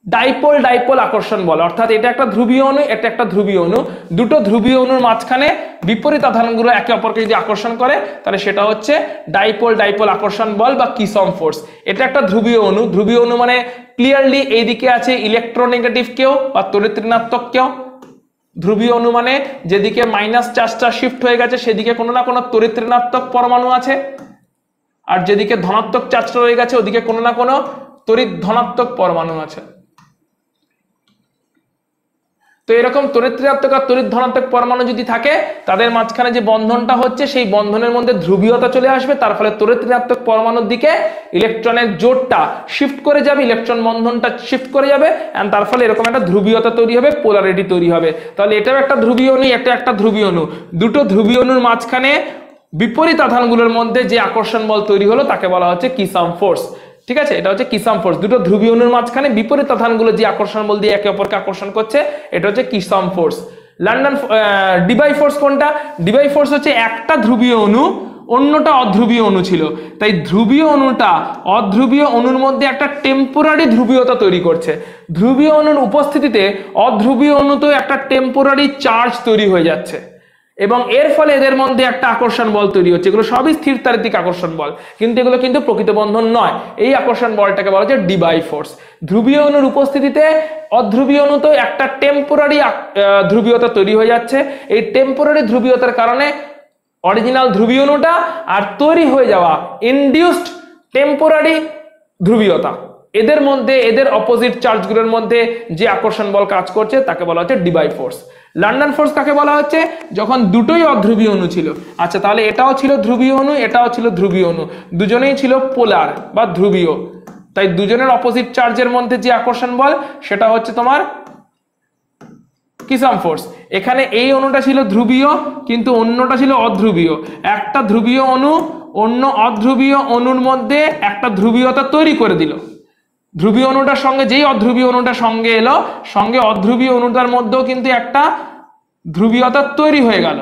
Speaker 1: ডাইপোল ডাইপোল আকর্ষণ বল, অর্থাৎ এটা একটা ধ্রুবীয় অণু, এটা একটা ধ্রুবীয় অণু, দুটো ধ্রুবীয় অণুর মাঝখানে বিপরীত আধানগুলো একে অপরকে যদি আকর্ষণ করে তাহলে সেটা হচ্ছে ডাইপোল ডাইপোল আকর্ষণ বল বা কিসম ফোর্স। এটা একটা ধ্রুবীয় অণু, ধ্রুবীয় অণু মানে ক্লিয়ারলি এইদিকে আছে ইলেকট্রোনেগেটিভ কেউ বা তড়িৎ ঋণাত্মক কেউ। ধ্রুবীয় অণু মানে যেদিকে মাইনাস চার্জটা শিফট হয়ে গেছে সেদিকে কোনো না কোনো তড়িৎ ঋণাত্মক পরমাণু আছে, আর যেদিকে ধনাত্মক চার্জটা রয়ে গেছে ওদিকে কোনো না কোনো তড়িৎ ধনাত্মক পরমাণু আছে। তো এরকম তড়িৎ ঋণাত্মক আর তড়িৎ ধনাত্মক পরমাণু যদি থাকে তাদের মাঝখানে যে বন্ধনটা হচ্ছে সেই বন্ধনের মধ্যে ধ্রুবীয়তা চলে আসবে, তার ফলে তড়িৎ ঋণাত্মক পরমাণুর দিকে ইলেকট্রনের জোটটা শিফট করে যাবে, ইলেকট্রন বন্ধনটা শিফট করে যাবে, এন্ড তার ফলে এরকম একটা ধ্রুবীয়তা তৈরি হবে, পোলারিটি তৈরি হবে। তাহলে এটাও একটা ধ্রুবীয় অণু, এটা একটা ধ্রুবীয় অণু, দুটো ধ্রুবীয় অণুর মাঝখানে বিপরীত আধানগুলোর মধ্যে যে আকর্ষণ বল তৈরি হলো তাকে বলা হচ্ছে কিসাম ফোর্স, ঠিক আছে? এটা হচ্ছে কিসাম ফোর্স, দুটো ধ্রুবীয় অণুর মাঝখানে বিপরীত আধানগুলো যে আকর্ষণ বল দিয়ে একে অপরকে আকর্ষণ করছে, এটা হচ্ছে কিসাম ফোর্স। লন্ডন ডিবাই ফোর্স কোনটা? ডিবাই ফোর্স হচ্ছে একটা ধ্রুবীয় অণু, অন্যটা অধ্রুবীয় অণু ছিল, তাই ধ্রুবীয় অণুটা অধ্রুবীয় অণুর মধ্যে একটা টেম্পোরারি ধ্রুবীয়তা তৈরি করছে। ধ্রুবীয় অণুর উপস্থিতিতে অধ্রুবীয় অণুতেও একটা টেম্পোরারি চার্জ তৈরি হয়ে যাচ্ছে এবং এর ফলে এদের মধ্যে একটা আকর্ষণ বল তৈরি হচ্ছে। এগুলো সবই স্থিরতারিতিক আকর্ষণ বল, কিন্তু এগুলো কিন্তু প্রকৃত বন্ধন নয়। এই আকর্ষণ বলটাকে বলা হচ্ছে ডিবাই ফোর্স। ধ্রুবীয় অণুর উপস্থিতিতে অধ্রুবীয় অণুতেও একটা টেম্পোরারি ধ্রুবীয়তা তৈরি হয়ে যাচ্ছে। এই টেম্পোরারি ধ্রুবীয়তার কারণে অরিজিনাল ধ্রুবীয় অণুটা আর তৈরি হয়ে যাওয়া ইনডিউসড টেম্পোরারি ধ্রুবীয়তা, এদের মধ্যে এদের অপোজিট চার্জগুলোর মধ্যে যে আকর্ষণ বল কাজ করছে তাকে বলা হচ্ছে ডিবাই ফোর্স। লন্ডন ফোর্স কাকে বলা হচ্ছে? যখন দুটোই অধ্রুবীয় অণু ছিল। আচ্ছা, তাহলে এটাও ছিল ধ্রুবীয় অণু, এটাও ছিল ধ্রুবীয় অণু, দুজনেই ছিল পোলার বা ধ্রুবীয়, তাই দুজনের অপোজিট চার্জের মধ্যে যে আকর্ষণ বল সেটা হচ্ছে তোমার কিসাম ফোর্স। এখানে এই অণুটা ছিল ধ্রুবীয় কিন্তু অন্যটা ছিল অধ্রুবীয়, একটা ধ্রুবীয় অণু অন্য অধ্রুবীয় অণুর মধ্যে একটা ধ্রুবীয়তা তৈরি করে দিল। ধ্রুবীয় অণুটার সঙ্গে যেই অধ্রুবীয় অণুটা সঙ্গে এলো, সঙ্গে অধ্রুবীয় অণুটার মধ্যেও কিন্তু একটা ধ্রুবীয়তা তৈরি হয়ে গেল,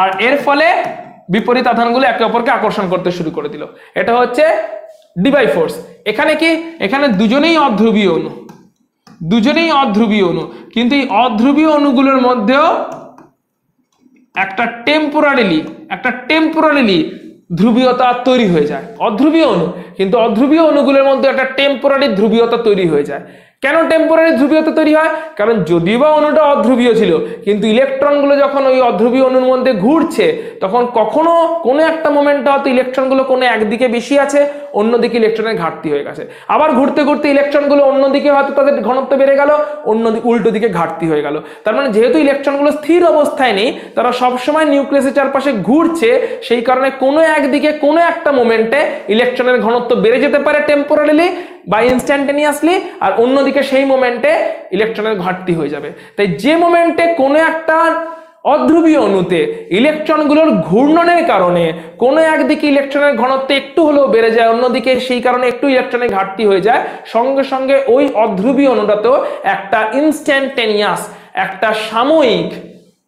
Speaker 1: আর এর ফলে বিপরীত আধানগুলো একে অপরকে আকর্ষণ করতে শুরু করে দিল। এটা হচ্ছে ডিবাই ফোর্স। এখানে কি? এখানে দুজনেই অধ্রুবীয় অণু, দুজনেই অধ্রুবীয় অণু, কিন্তু এই অধ্রুবীয় অণুগুলোর মধ্যেও একটা টেম্পোরারিলি ধ্রুবীয়তা তৈরি হয়ে যায়। অধ্রুবীয় অণু, কিন্তু অধ্রুবীয় অণুগুলোর মধ্যে একটা টেম্পোরারি ধ্রুবীয়তা তৈরি হয়ে যায়। কেন টেম্পোরারি ধ্রুবীয়তা তৈরি হয়? কারণ যদিও বা অণুটা অধ্রুবীয় ছিল, কিন্তু ইলেকট্রনগুলো যখন ওই অধ্রুবীয় অণুর মধ্যে ঘুরছে তখন কখনো কোনো একটা মোমেন্টে হয়তো ইলেকট্রনগুলো কোনো একদিকে বেশি আছে, অন্যদিকে ইলেকট্রনের ঘাটতি হয়ে গেছে, আবার ঘুরতে ঘুরতে ইলেকট্রনগুলো অন্যদিকে হয়তো তাদের ঘনত্ব বেড়ে গেল, উল্টো দিকে ঘাটতি হয়ে গেল। তার মানে যেহেতু ইলেকট্রনগুলো স্থির অবস্থায় নেই, তারা সবসময় নিউক্লিয়াসের চারপাশে ঘুরছে, সেই কারণে কোনো একদিকে কোনো একটা মোমেন্টে ইলেকট্রনের ঘনত্ব বেড়ে যেতে পারে টেম্পোরারিলি বা ইনস্ট্যান্টেনিয়াসলি, আর অন্যদিকে সেই মোমেন্টে ইলেকট্রনের ঘাটতি হয়ে যাবে। তাই যে মোমেন্টে কোনো একটা অধ্রুবীয় অণুতে ইলেকট্রনগুলোর ঘূর্ণনের কারণে কোনো একদিকে ইলেকট্রনের ঘনত্ব একটু হলেও বেড়ে যায়, অন্যদিকে সেই কারণে একটু ইলেকট্রনের ঘাটতি হয়ে যায়, সঙ্গে সঙ্গে ওই অধ্রুবীয় অণুটাতেও একটা ইনস্ট্যান্টেনিয়াস, একটা সাময়িক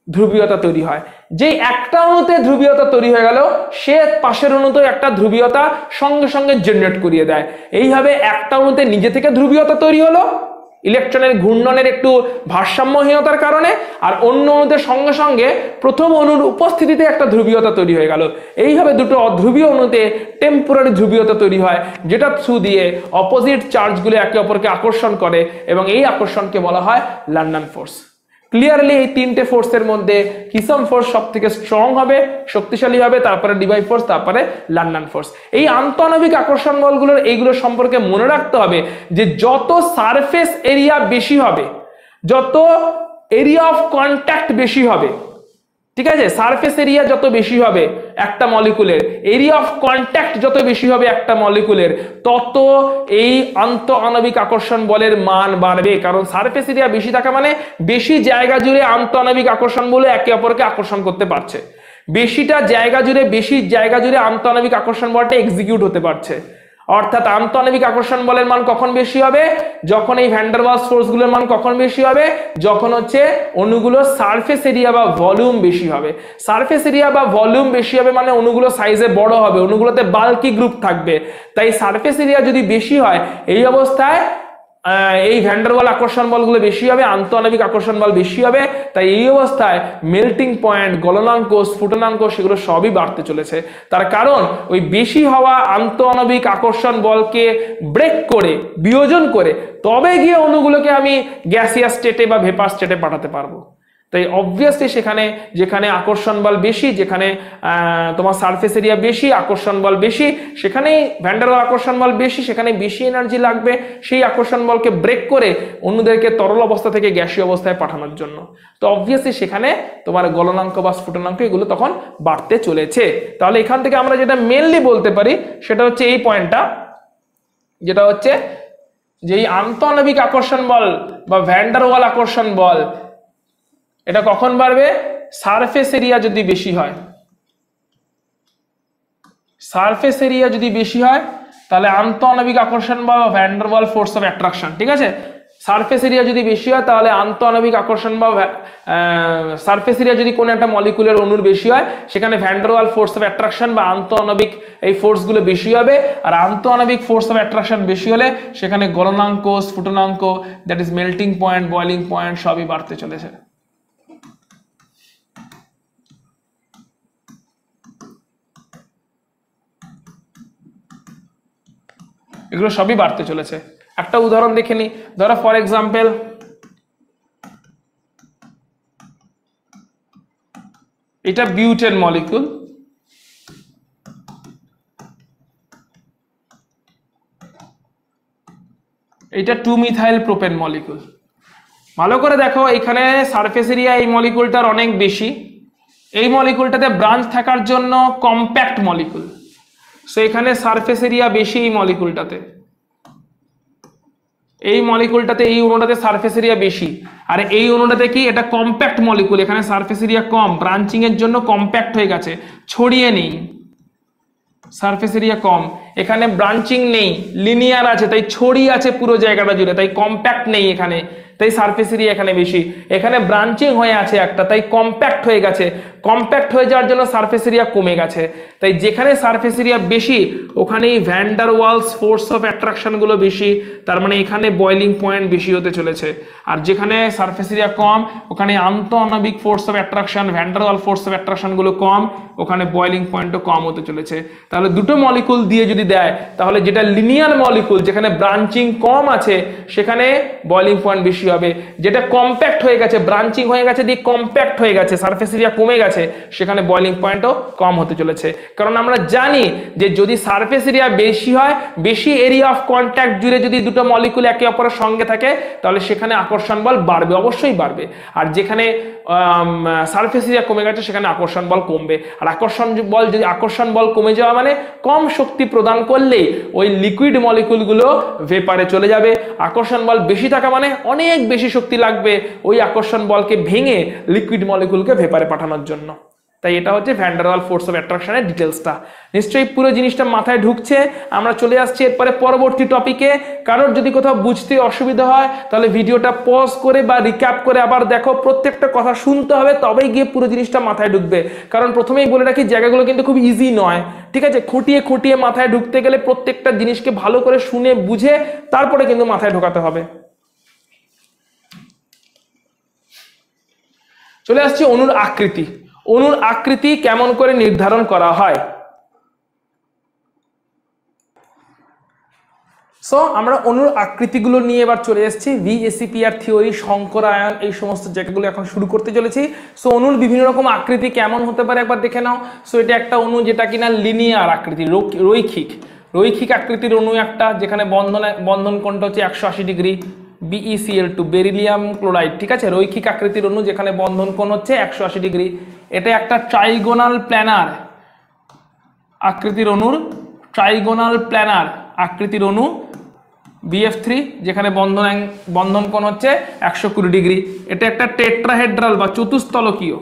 Speaker 1: ধ্রুবীয়তা তৈরি হয়। যে একটা অণুতে ধ্রুবীয়তা তৈরি হয়ে গেল, সে পাশের অণুতেও একটা ধ্রুবীয়তা সঙ্গে সঙ্গে জেনারেট করিয়ে দেয়। এইভাবে একটা অণুতে নিজে থেকে ধ্রুবীয়তা তৈরি হলো ইলেকট্রনের ঘূর্ণনের একটু ভারসাম্যহীনতার কারণে, আর অন্য অণুতে সঙ্গে সঙ্গে প্রথম অণুর উপস্থিতিতে একটা ধ্রুবীয়তা তৈরি হয়ে গেল। এইভাবে দুটো অধ্রুবীয় অণুতে টেম্পোরারি ধ্রুবীয়তা তৈরি হয়, যেটা থ্রু দিয়ে অপোজিট চার্জগুলো একে অপরকে আকর্ষণ করে, এবং এই আকর্ষণকে বলা হয় লন্ডন ফোর্স। ক্লিয়ারলি এই তিনটে ফোর্সের মধ্যে কিসম ফোর্স সব থেকে স্ট্রং হবে, শক্তিশালী হবে, তারপরে ডিবাই ফোর্স, তারপরে লন্ডন ফোর্স। এই আন্তঃআণবিক আকর্ষণ বলগুলোর এইগুলো সম্পর্কে মনে রাখতে হবে যে যত সারফেস এরিয়া বেশি হবে, যত এরিয়া অফ কন্ট্যাক্ট বেশি হবে, ঠিক আছে, সারফেস এরিয়া যত বেশি হবে একটা মলিকুলের, এরিয়া অফ কন্ট্যাক্ট যত বেশি হবে একটা মলিকুলের, তত এই আন্তঃআণবিক আকর্ষণ বলের মান বাড়বে। কারণ সারফেস এরিয়া বেশি থাকা মানে বেশি জায়গা জুড়ে আন্তঃআণবিক আকর্ষণ বলে একে অপরকে আকর্ষণ করতে পারছে, বেশি জায়গা জুড়ে আন্তঃআণবিক আকর্ষণ বলটা এক্সিকিউট হতে পারছে। অর্থাৎ আন্তঃআণবিক আকর্ষণ বলের মান কখন বেশি হবে, যখন এই ভ্যান ডার ওয়ালস ফোর্স গুলোর মান কখন বেশি হবে, যখন হচ্ছে অণুগুলোর সারফেস এরিয়া বা ভলিউম বেশি হবে। সারফেস এরিয়া বা ভলিউম বেশি হবে মানে অণুগুলো সাইজে বড় হবে, অণুগুলোতে বাল্কি গ্রুপ থাকবে। তাই সারফেস এরিয়া যদি বেশি হয় এই অবস্থায় এই ভ্যান ডার ওয়াল আকর্ষণ বলগুলো বেশি হবে, আন্তঃআণবিক আকর্ষণ বল বেশি হবে। তাই এই অবস্থায় মেল্টিং পয়েন্ট, গলনাঙ্ক, স্ফুটনাঙ্ক সেগুলো সবই বাড়তে চলেছে। তার কারণ ওই বেশি হওয়া আন্তঃআণবিক আকর্ষণ বলকে ব্রেক করে, বিয়োজন করে তবে গিয়ে অণুগুলোকে আমি গ্যাসিয়াস স্টেটে বা ভেপার স্টেটে পাঠাতে পারবো। তাই অবভিয়াসলি সেখানে যেখানে আকর্ষণ বল বেশি, যেখানে তোমার সারফেস এরিয়া বেশি, আকর্ষণ বল বেশি, সেখানেই ভ্যান ডার ওয়াল আকর্ষণ বল বেশি, সেখানে বেশি এনার্জি লাগবে সেই আকর্ষণ বলকে ব্রেক করে অণুদেরকে তরল অবস্থা থেকে গ্যাসীয় অবস্থায় পাঠানোর জন্য। তো অবভিয়াসলি সেখানে তোমার গলনাঙ্ক বা স্ফুটনাঙ্ক এগুলো তখন বাড়তে চলেছে। তাহলে এখান থেকে আমরা যেটা মেনলি বলতে পারি সেটা হচ্ছে এই পয়েন্টটা, যেটা হচ্ছে যে এই আন্তঃআণবিক আকর্ষণ বল বা ভ্যান ডার ওয়াল আকর্ষণ বল এটা কখন বাড়বে, সারফেস এরিয়া যদি বেশি হয়। সারফেস এরিয়া যদি বেশি হয় তাহলে আন্তঃআণবিক আকর্ষণ বল বা van der Waals force of attraction, ঠিক আছে, সারফেস এরিয়া যদি বেশি হয় তাহলে আন্তঃআণবিক আকর্ষণ বা সারফেস এরিয়া যদি কোনো একটা মলিকুলের অণুর বেশি হয় সেখানে van der Waals force of attraction বা আন্তঃআণবিক এই ফোর্স গুলো বেশি হবে। আর আন্তঃআণবিক ফোর্স অফ অ্যাট্রাকশন বেশি হলে সেখানে গলনাঙ্ক, স্ফুটনাঙ্ক, that is melting point, boiling point সবই বাড়তে চলেছে। এগুলো সবই বাড়তে চলেছে। একটা উদাহরণ দেখে নি, ধরো ফর এক্সাম্পল এটা বিউটেন মলিকুল, এটা 2-মিথাইল প্রোপেন মলিকুল। ভালো করে দেখো এখানে সারফেস এরিয়া এই মলিকুলটার অনেক বেশি, এই মলিকুলটাতে ব্রাঞ্চ থাকার জন্য কম্প্যাক্ট মলিকুল, সো এখানে সারফেস এরিয়া বেশি এই মলিকুলটাতে, এই মলিকুলটাতে এই অণুটাতে সারফেস এরিয়া বেশি। আর এই অণুটাতে কি এটা কম্প্যাক্ট মলিকুল, এখানে সারফেস এরিয়া কম, ব্রাঞ্চিং এর জন্য কম্প্যাক্ট হয়ে গেছে, ছড়িয়ে নেই, সারফেস এরিয়া কম, এখানে ব্রাঞ্চিং নেই, লিনিয়ার আছে তাই ছড়িয়ে আছে পুরো জায়গাটা জুড়ে, তাই কম্প্যাক্ট নেই এখানে, তাই সারফেস এরিয়া এখানে বেশি। এখানে ব্রাঞ্চিং হয়ে আছে একটা, তাই কম্প্যাক্ট হয়ে গেছে, কম্প্যাক্ট হয়ে যাওয়ার জন্য সারফেস এরিয়া কমে গেছে। তাই যেখানে সারফেস এরিয়া বেশি ওখানেই van der Waals force of attraction গুলো বেশি, তার মানে এখানে বয়লিং পয়েন্ট বেশি হতে চলেছে। আর যেখানে সারফেস এরিয়া কম ওখানে আন্তঃআণবিক force of attraction, van der Waals force of attraction গুলো কম, ওখানে বয়লিং পয়েন্টও কম হতে চলেছে। তাহলে দুটো মলিকুল দিয়ে যদি দেয় তাহলে যেটা লিনিয়ার মলিকুল যেখানে ব্রাঞ্চিং কম আছে সেখানে বয়লিং পয়েন্ট বেশি হবে, যেটা কম্প্যাক্ট হয়ে গেছে, ব্রাঞ্চিং হয়ে গেছে দিয়ে কম্প্যাক্ট হয়ে গেছে, সারফেস এরিয়া কমে গেছে, সেখানে বয়লিং পয়েন্টও কম হতে চলেছে। কারণ আমরা জানি যে যদি সারফেস এরিয়া বেশি হয়, বেশি এরিয়া অফ কন্ট্যাক্ট জুড়ে যদি দুটো মলিকুল একে অপরের সঙ্গে থাকে তাহলে সেখানে আকর্ষণ বল বাড়বে, অবশ্যই বাড়বে। আর যেখানে সারফেস এরিয়া কমে গেছে সেখানে আকর্ষণ বল কমবে। আর আকর্ষণ বল কমে যাওয়া মানে কম শক্তি প্রদান করলেই ওই লিকুইড মলিকুলগুলো ভেপারে চলে যাবে। আকর্ষণ বল বেশি থাকা মানে অনেক বেশি শক্তি লাগবে ওই আকর্ষণ বলকে ভেঙে লিকুইড মলিকুলকে ভেপারে পাঠানোর জন্য। তাই এটা হচ্ছে van der Waals force of অ্যাট্রাকশনের ডিটেলসটা। নিশ্চয়ই পুরো জিনিসটা মাথায় ঢুকছে। আমরা চলে আসছি এরপরে পরবর্তী টপিকে। কারোর যদি কোথাও বুঝতে অসুবিধা হয় তাহলে ভিডিওটা পজ করে বা রিক্যাপ করে আবার দেখো, প্রত্যেকটা কথা শুনতে হবে তবেই গিয়ে পুরো জিনিসটা মাথায় ঢুকবে। কারণ প্রথমেই বলে রাখি জায়গাগুলো কিন্তু খুব ইজি নয়, ঠিক আছে, খুঁটিয়ে খুঁটিয়ে মাথায় ঢুকতে গেলে প্রত্যেকটা জিনিসকে ভালো করে শুনে বুঝে তারপরে কিন্তু মাথায় ঢোকাতে হবে। চলে আসছি অণুর আকৃতি। অণুর আকৃতি কেমন করে নির্ধারণ করা হয়। সো আমরা অণুর আকৃতিগুলো নিয়ে এবার চলে এসেছি। VSEPR থিওরি, সংকরায়ন, এই সমস্ত জায়গাগুলো এখন শুরু করতে চলেছি। সো অণুর বিভিন্ন রকম আকৃতি কেমন হতে পারে একবার দেখে নাও। সো এটা একটা অণু যেটা কিনা লিনিয়ার আকৃতি, রৈখিক আকৃতির অণু একটা, যেখানে বন্ধন কোণটা হচ্ছে 180 ডিগ্রি, BeCl2 বেরিলিয়াম ক্লোরাইড, ঠিক আছে, রৈখিক আকৃতির অণু যেখানে বন্ধন কোণ হচ্ছে 180 ডিগ্রি। এটা একটা ট্রাইগোনাল প্ল্যানার আকৃতির অণুর, ট্রাইগোনাল প্ল্যানার আকৃতির অণু BF3, যেখানে বন্ধন কোণ হচ্ছে 120 ডিগ্রি। এটা একটা টেট্রাহেড্রাল বা চতুস্তলকীয়,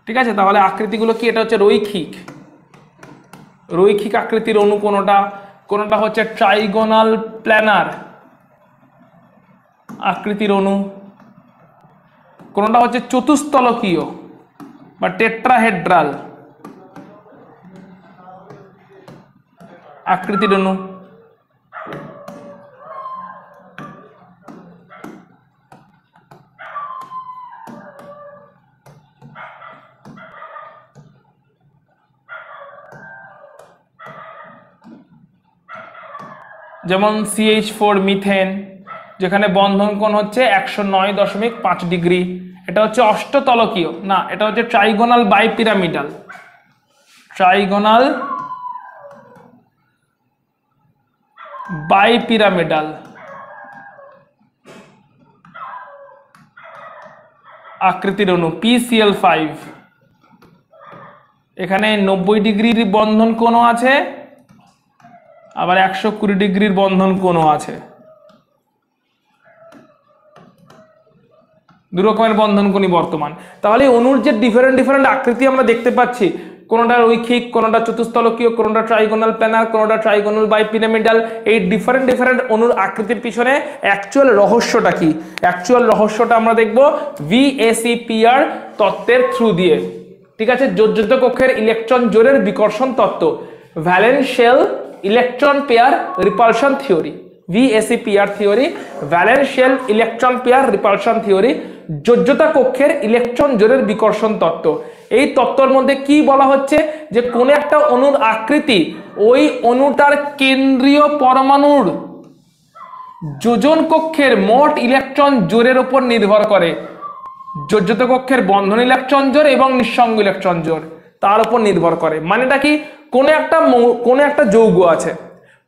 Speaker 1: ঠিক আছে। তাহলে আকৃতিগুলো কি? এটা হচ্ছে রৈখিক, রৈখিক আকৃতির অণু কোনটা? কোনটা হচ্ছে ট্রাইগোনাল প্ল্যানার আকৃতির অণু, কোনটা হচ্ছে চতুস্তলকীয় বা টেট্রাহেড্রাল আকৃতির অণু। যেমন CH4 মিথেন, যেখানে বন্ধন কোণ হচ্ছে 109.5 ডিগ্রি। এটা হচ্ছে অষ্টতলকীয় না, এটা হচ্ছে ট্রাইগোনাল বাইপিরামিডাল, ট্রাইগোনাল বাইপিরামিডাল আকৃতির অণু PCl5। এখানে 90 ডিগ্রির বন্ধন কোণও আছে, আবার 120 ডিগ্রির বন্ধন কোণও আছে। দু রকমের বন্ধন কোণই বর্তমান। তাহলে অণুর যে ডিফারেন্ট আকৃতি আমরা দেখতে পাচ্ছি, কোনটা রৈখিক, কোনটা চতুস্তলকীয়, কোনটা ট্রাইগোনাল প্ল্যানার, কোনটা ট্রাইগোনাল বাইপিরামিডাল, এই ডিফারেন্ট অণুর আকৃতির পিছনে অ্যাকচুয়াল রহস্যটা কি? অ্যাকচুয়াল রহস্যটা আমরা দেখব VACPR তত্ত্বের থ্রু দিয়ে, ঠিক আছে। যোজ্যতা কক্ষের ইলেকট্রন জোড়ের বিকর্ষণ তত্ত্ব, valence shell electron pair repulsion theory, VACPR theory, valence shell electron pair repulsion theory, যোজ্যতা কক্ষের ইলেকট্রন জোড়ের বিকর্ষণ তত্ত্ব। এই তত্ত্বের মধ্যে কি বলা হচ্ছে? যে কোন একটা অণুর আকৃতি ওই অণুটার কেন্দ্রীয় পরমাণুর যোজন কক্ষের মোট ইলেকট্রন জোড়ের উপর নির্ভর করে। যোজ্যতা কক্ষের বন্ধন ইলেকট্রন জোড় এবং নিঃসঙ্গ ইলেকট্রন জোড় তার উপর নির্ভর করে। মানেটা কি? কোন একটা যৌগ আছে,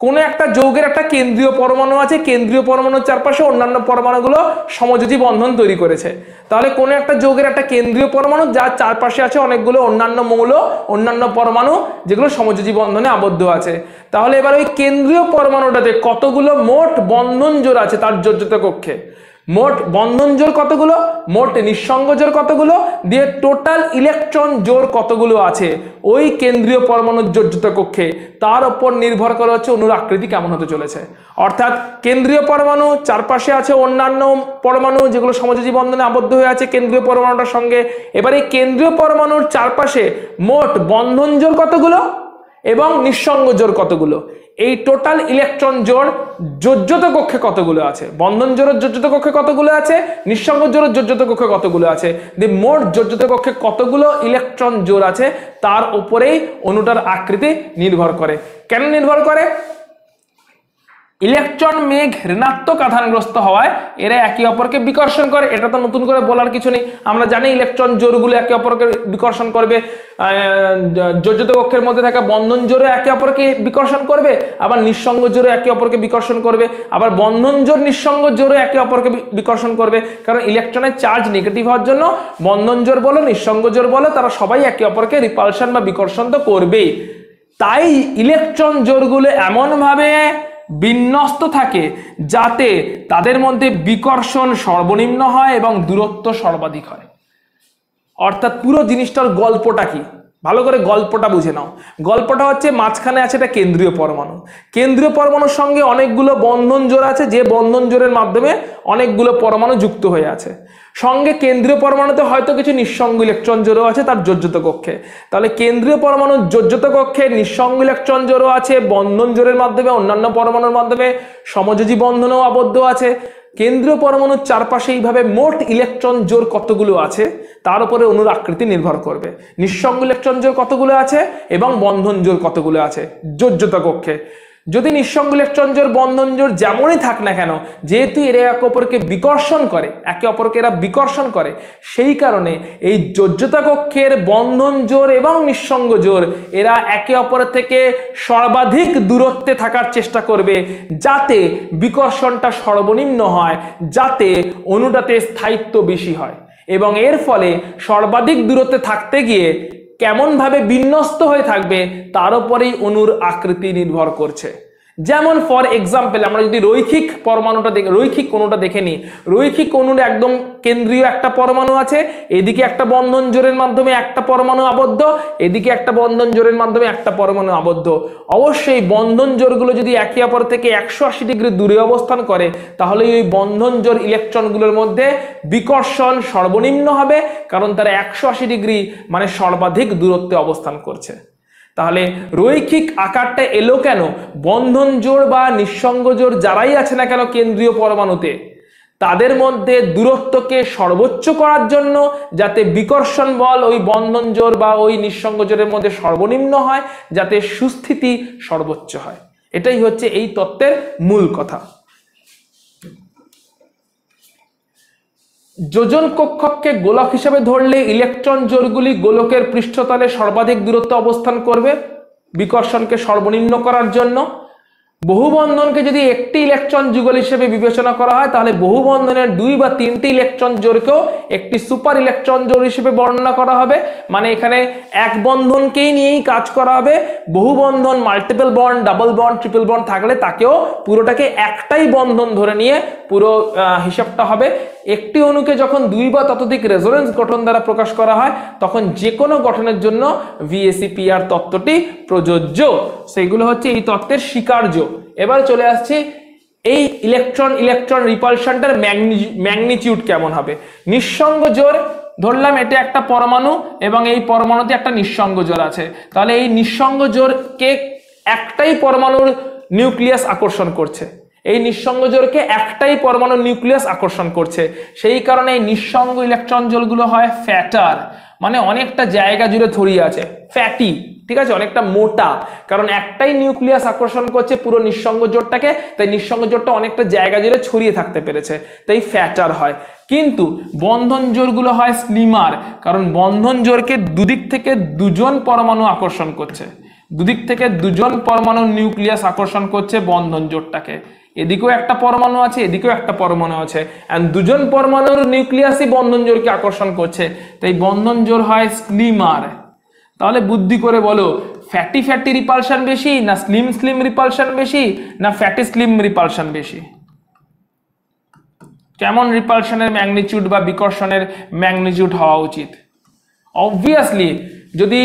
Speaker 1: কোন একটা যৌগের একটা কেন্দ্রীয় পরমাণু আছে, কেন্দ্রীয় পরমাণুর চারপাশে অন্যান্য পরমাণুগুলো সমযোজী বন্ধন তৈরি করেছে। তাহলে কোন একটা যৌগের একটা কেন্দ্রীয় পরমাণু যার চারপাশে আছে অনেকগুলো অন্যান্য মৌল, অন্যান্য পরমাণু যেগুলো সমযোজী বন্ধনে আবদ্ধ আছে। তাহলে এবার ওই কেন্দ্রীয় পরমাণুটাতে কতগুলো মোট বন্ধন জোড় আছে তার যোজ্যতা কক্ষে, মোট বন্ধন জোড় কতগুলো, মোট নিঃসঙ্গ জোড় কতগুলো, দিয়ে টোটাল ইলেকট্রন জোড় কতগুলো আছে ওই কেন্দ্রীয় পরমাণুর যোজ্যতা কক্ষে, তার উপর নির্ভর করে হচ্ছে অণুর আকৃতি কেমন হতে চলেছে। অর্থাৎ কেন্দ্রীয় পরমাণু, চারপাশে আছে অন্যান্য পরমাণু যেগুলো সমযোজী বন্ধনে আবদ্ধ হয়ে আছে কেন্দ্রীয় পরমাণুটার সঙ্গে। এবার এই কেন্দ্রীয় পরমাণুর চারপাশে মোট বন্ধন জোড় কতগুলো এবং নিঃসঙ্গ জোড় কতগুলো, এই টোটাল ইলেকট্রন জোড় যোজ্যতা কক্ষে কতগুলো আছে, বন্ধন জোড়ের যোজ্যতা কক্ষে কতগুলো আছে, নিঃসঙ্গ জোড়ের যোজ্যতা কক্ষে কতগুলো আছে, মোট যোজ্যতা কক্ষে কতগুলো ইলেকট্রন জোড় আছে তার উপরেই অণুটার আকৃতি নির্ভর করে। কেন নির্ভর করে? ইলেকট্রন মেঘ ঋণাত্মক আধানগ্রস্ত হওয়ায় এরা একে অপরকে বিকর্ষণ করে। এটা তো নতুন করে বলার কিছু নেই, আমরা জানি ইলেকট্রন জোড়গুলো একে অপরকে বিকর্ষণ করবে। যোজ্যতা কক্ষের মধ্যে থাকা বন্ধন জোড়ে একে অপরকে বিকর্ষণ করবে, আবার নিঃসঙ্গ জোড়ে একে অপরকে বিকর্ষণ করবে, আবার বন্ধন জোড় নিঃসঙ্গ জোড়ে একে অপরকে বিকর্ষণ করবে। কারণ ইলেকট্রনের চার্জ নেগেটিভ হওয়ার জন্য বন্ধন জোড় বলো, নিঃসঙ্গ জোড় বলো, তারা সবাই একে অপরকে রিপালশন বা বিকর্ষণ তো করবেই। তাই ইলেকট্রন জোড়গুলো এমনভাবে বিন্যস্ত থাকে যাতে তাদের মধ্যে বিকর্ষণ সর্বনিম্ন হয় এবং দূরত্ব সর্বাধিক হয়। অর্থাৎ পুরো জিনিসটার গল্পটা কি, ভালো করে গল্পটা বুঝে নাও। গল্পটা হচ্ছে মাঝখানে আছে একটা কেন্দ্রীয় পরমাণু, কেন্দ্রীয় পরমাণুর সঙ্গে অনেকগুলো বন্ধন জোড় আছে, যে বন্ধন জোড়ের মাধ্যমে অনেকগুলো পরমাণু যুক্ত হয়ে আছে। সঙ্গে কেন্দ্রীয় পরমাণুতে হয়তো কিছু নিঃসঙ্গ ইলেকট্রন জোড়ও আছে তার যোজ্যতা কক্ষে। তাহলে কেন্দ্রীয় পরমাণুর যোজ্যতা কক্ষে নিঃসঙ্গ ইলেকট্রন জোড়ও আছে, বন্ধন জোড়ের মাধ্যমে অন্যান্য পরমাণুর মাধ্যমে সমযোজী বন্ধনেও আবদ্ধ আছে। কেন্দ্রীয় পরমাণুর চারপাশে এইভাবে মোট ইলেকট্রন জোড় কতগুলো আছে তার উপরে অণুর আকৃতি নির্ভর করবে। নিঃসঙ্গ ইলেকট্রন জোড় কতগুলো আছে এবং বন্ধন জোড় কতগুলো আছে যোজ্যতা কক্ষে। যদি নিঃসঙ্গ ইলেকট্রন জোড় বন্ধন জোড় যেমনই থাক না কেন, যেহেতু এরা একে অপরকে বিকর্ষণ করে, একে অপরকে এরা বিকর্ষণ করে, সেই কারণে এই যোজ্যতা কক্ষের বন্ধন জোড় এবং নিঃসঙ্গ জোড় এরা একে অপরের থেকে সর্বাধিক দূরত্বে থাকার চেষ্টা করবে, যাতে বিকর্ষণটা সর্বনিম্ন হয়, যাতে অণুটাতে স্থায়িত্ব বেশি হয়। এবং এর ফলে সর্বাধিক দূরত্বে থাকতে গিয়ে কেমন ভাবে বিন্যস্ত হয়ে থাকবে তার উপরেই অণুর আকৃতি নির্ভর করছে। যেমন ফর এক্সাম্পল আমরা যদি রৈখিক পরমাণুটা রৈখিক অণুটা দেখে নিই, রৈখিক অণুর একদম কেন্দ্রীয় একটা পরমাণু আছে, এদিকে একটা বন্ধন জোড়ের মাধ্যমে একটা পরমাণু আবদ্ধ, এদিকে একটা বন্ধন জোড়ের মাধ্যমে একটা পরমাণু আবদ্ধ। অবশ্যই বন্ধন জোড়গুলো যদি একে অপর থেকে 180 ডিগ্রি দূরে অবস্থান করে, তাহলে ওই বন্ধন জোড় ইলেকট্রনগুলোর মধ্যে বিকর্ষণ সর্বনিম্ন হবে, কারণ তারা 180 ডিগ্রি মানে সর্বাধিক দূরত্বে অবস্থান করছে। তাহলে রৈখিক আকারটা এলো কেন? বন্ধন জোড় বা নিঃসঙ্গ জোড় যারাই আছে না কেন কেন্দ্রীয় পরমাণুতে, তাদের মধ্যে দূরত্বকে সর্বোচ্চ করার জন্য, যাতে বিকর্ষণ বল ওই বন্ধন জোড় বা ওই নিঃসঙ্গ জোড়ের মধ্যে সর্বনিম্ন হয়, যাতে সুস্থিতি সর্বোচ্চ হয়। এটাই হচ্ছে এই তত্ত্বের মূল কথা। যোজন কক্ষককে গোলক হিসেবে ধরলে ইলেকট্রন জোড়গুলি গোলকের পৃষ্ঠতলে সর্বাধিক দূরত্ব অবস্থান করবে বিকর্ষণকে সর্বনিম্ন করার জন্য। বহুবন্ধনকে যদি একটি ইলেকট্রন যুগল হিসেবে বিবেচনা করা হয়, তাহলে বহুবন্ধনের 2 বা 3টি ইলেকট্রন জোড়কেও একটি সুপার ইলেকট্রন জোড় হিসেবে বর্ণনা করা হবে। মানে এখানে এক বন্ধনকেই নিয়েই কাজ করা হবে। বহুবন্ধন multiple bond, double bond, triple bond থাকলে তাকেও পুরোটাকে একটাই বন্ধন ধরে নিয়ে পুরো হিসাবটা হবে। একটি অণুকে যখন 2 বা ততোধিক রেজোনেন্স গঠন দ্বারা প্রকাশ করা হয়, তখন যে কোনো গঠনের জন্য VSEPR তত্ত্বটি প্রযোজ্য। সেগুলো হচ্ছে এই তত্ত্বের স্বীকার্য। এবার চলে আসছে এই ইলেকট্রন রিপালশনটার ম্যাগনিটিউড কেমন হবে। নিঃসঙ্গ জোড় ধরলাম এটা একটা পরমাণু এবং এই পরমাণুতে একটা নিঃসঙ্গ জোড় আছে, তাহলে এই নিঃসঙ্গ জোড়কে একটাই পরমাণুর নিউক্লিয়াস আকর্ষণ করছে, এই নিঃসঙ্গ জোড়কে একটাই পরমাণু নিউক্লিয়াস আকর্ষণ করছে। সেই কারণে এই নিঃসঙ্গ ইলেকট্রন জোড়গুলো হয় ফ্যাটার, মানে অনেকটা জায়গা জুড়ে ছড়িয়ে আছে, ফ্যাটি, ঠিক আছে, অনেকটা মোটা, কারণ একটাই নিউক্লিয়াস আকর্ষণ করছে পুরো নিঃসঙ্গ জোড়টাকে, তাই নিঃসঙ্গ জোড়টা অনেকটা জায়গা জুড়ে ছড়িয়ে থাকতে পেরেছে, তাই ফ্যাটার হয়। কিন্তু বন্ধন জোড়গুলো হয় স্লিমার, কারণ বন্ধন জোড়কে দুদিক থেকে দুজন পরমাণু আকর্ষণ করছে, দুদিক থেকে দুজন পরমাণু নিউক্লিয়াস আকর্ষণ করছে বন্ধন জোড়টাকে। এদিকেও একটা পরমাণু আছে, এদিকেও একটা পরমাণু আছে, এন্ড দুজন পরমাণুর নিউক্লিয়াসই বন্ধন জোড়কে আকর্ষণ করছে, তাই বন্ধন জোড় হয় স্লিমার। তাহলে বুদ্ধি করে বলো, ফ্যাটি ফ্যাটি রিপালশন বেশি না স্লিম স্লিম রিপালশন বেশি না ফ্যাটি স্লিম রিপালশন বেশি? কেমন রিপালশনের ম্যাগনিটিউড বা বিকর্ষণের ম্যাগনিটিউড হওয়া উচিত? অবভিয়াসলি যদি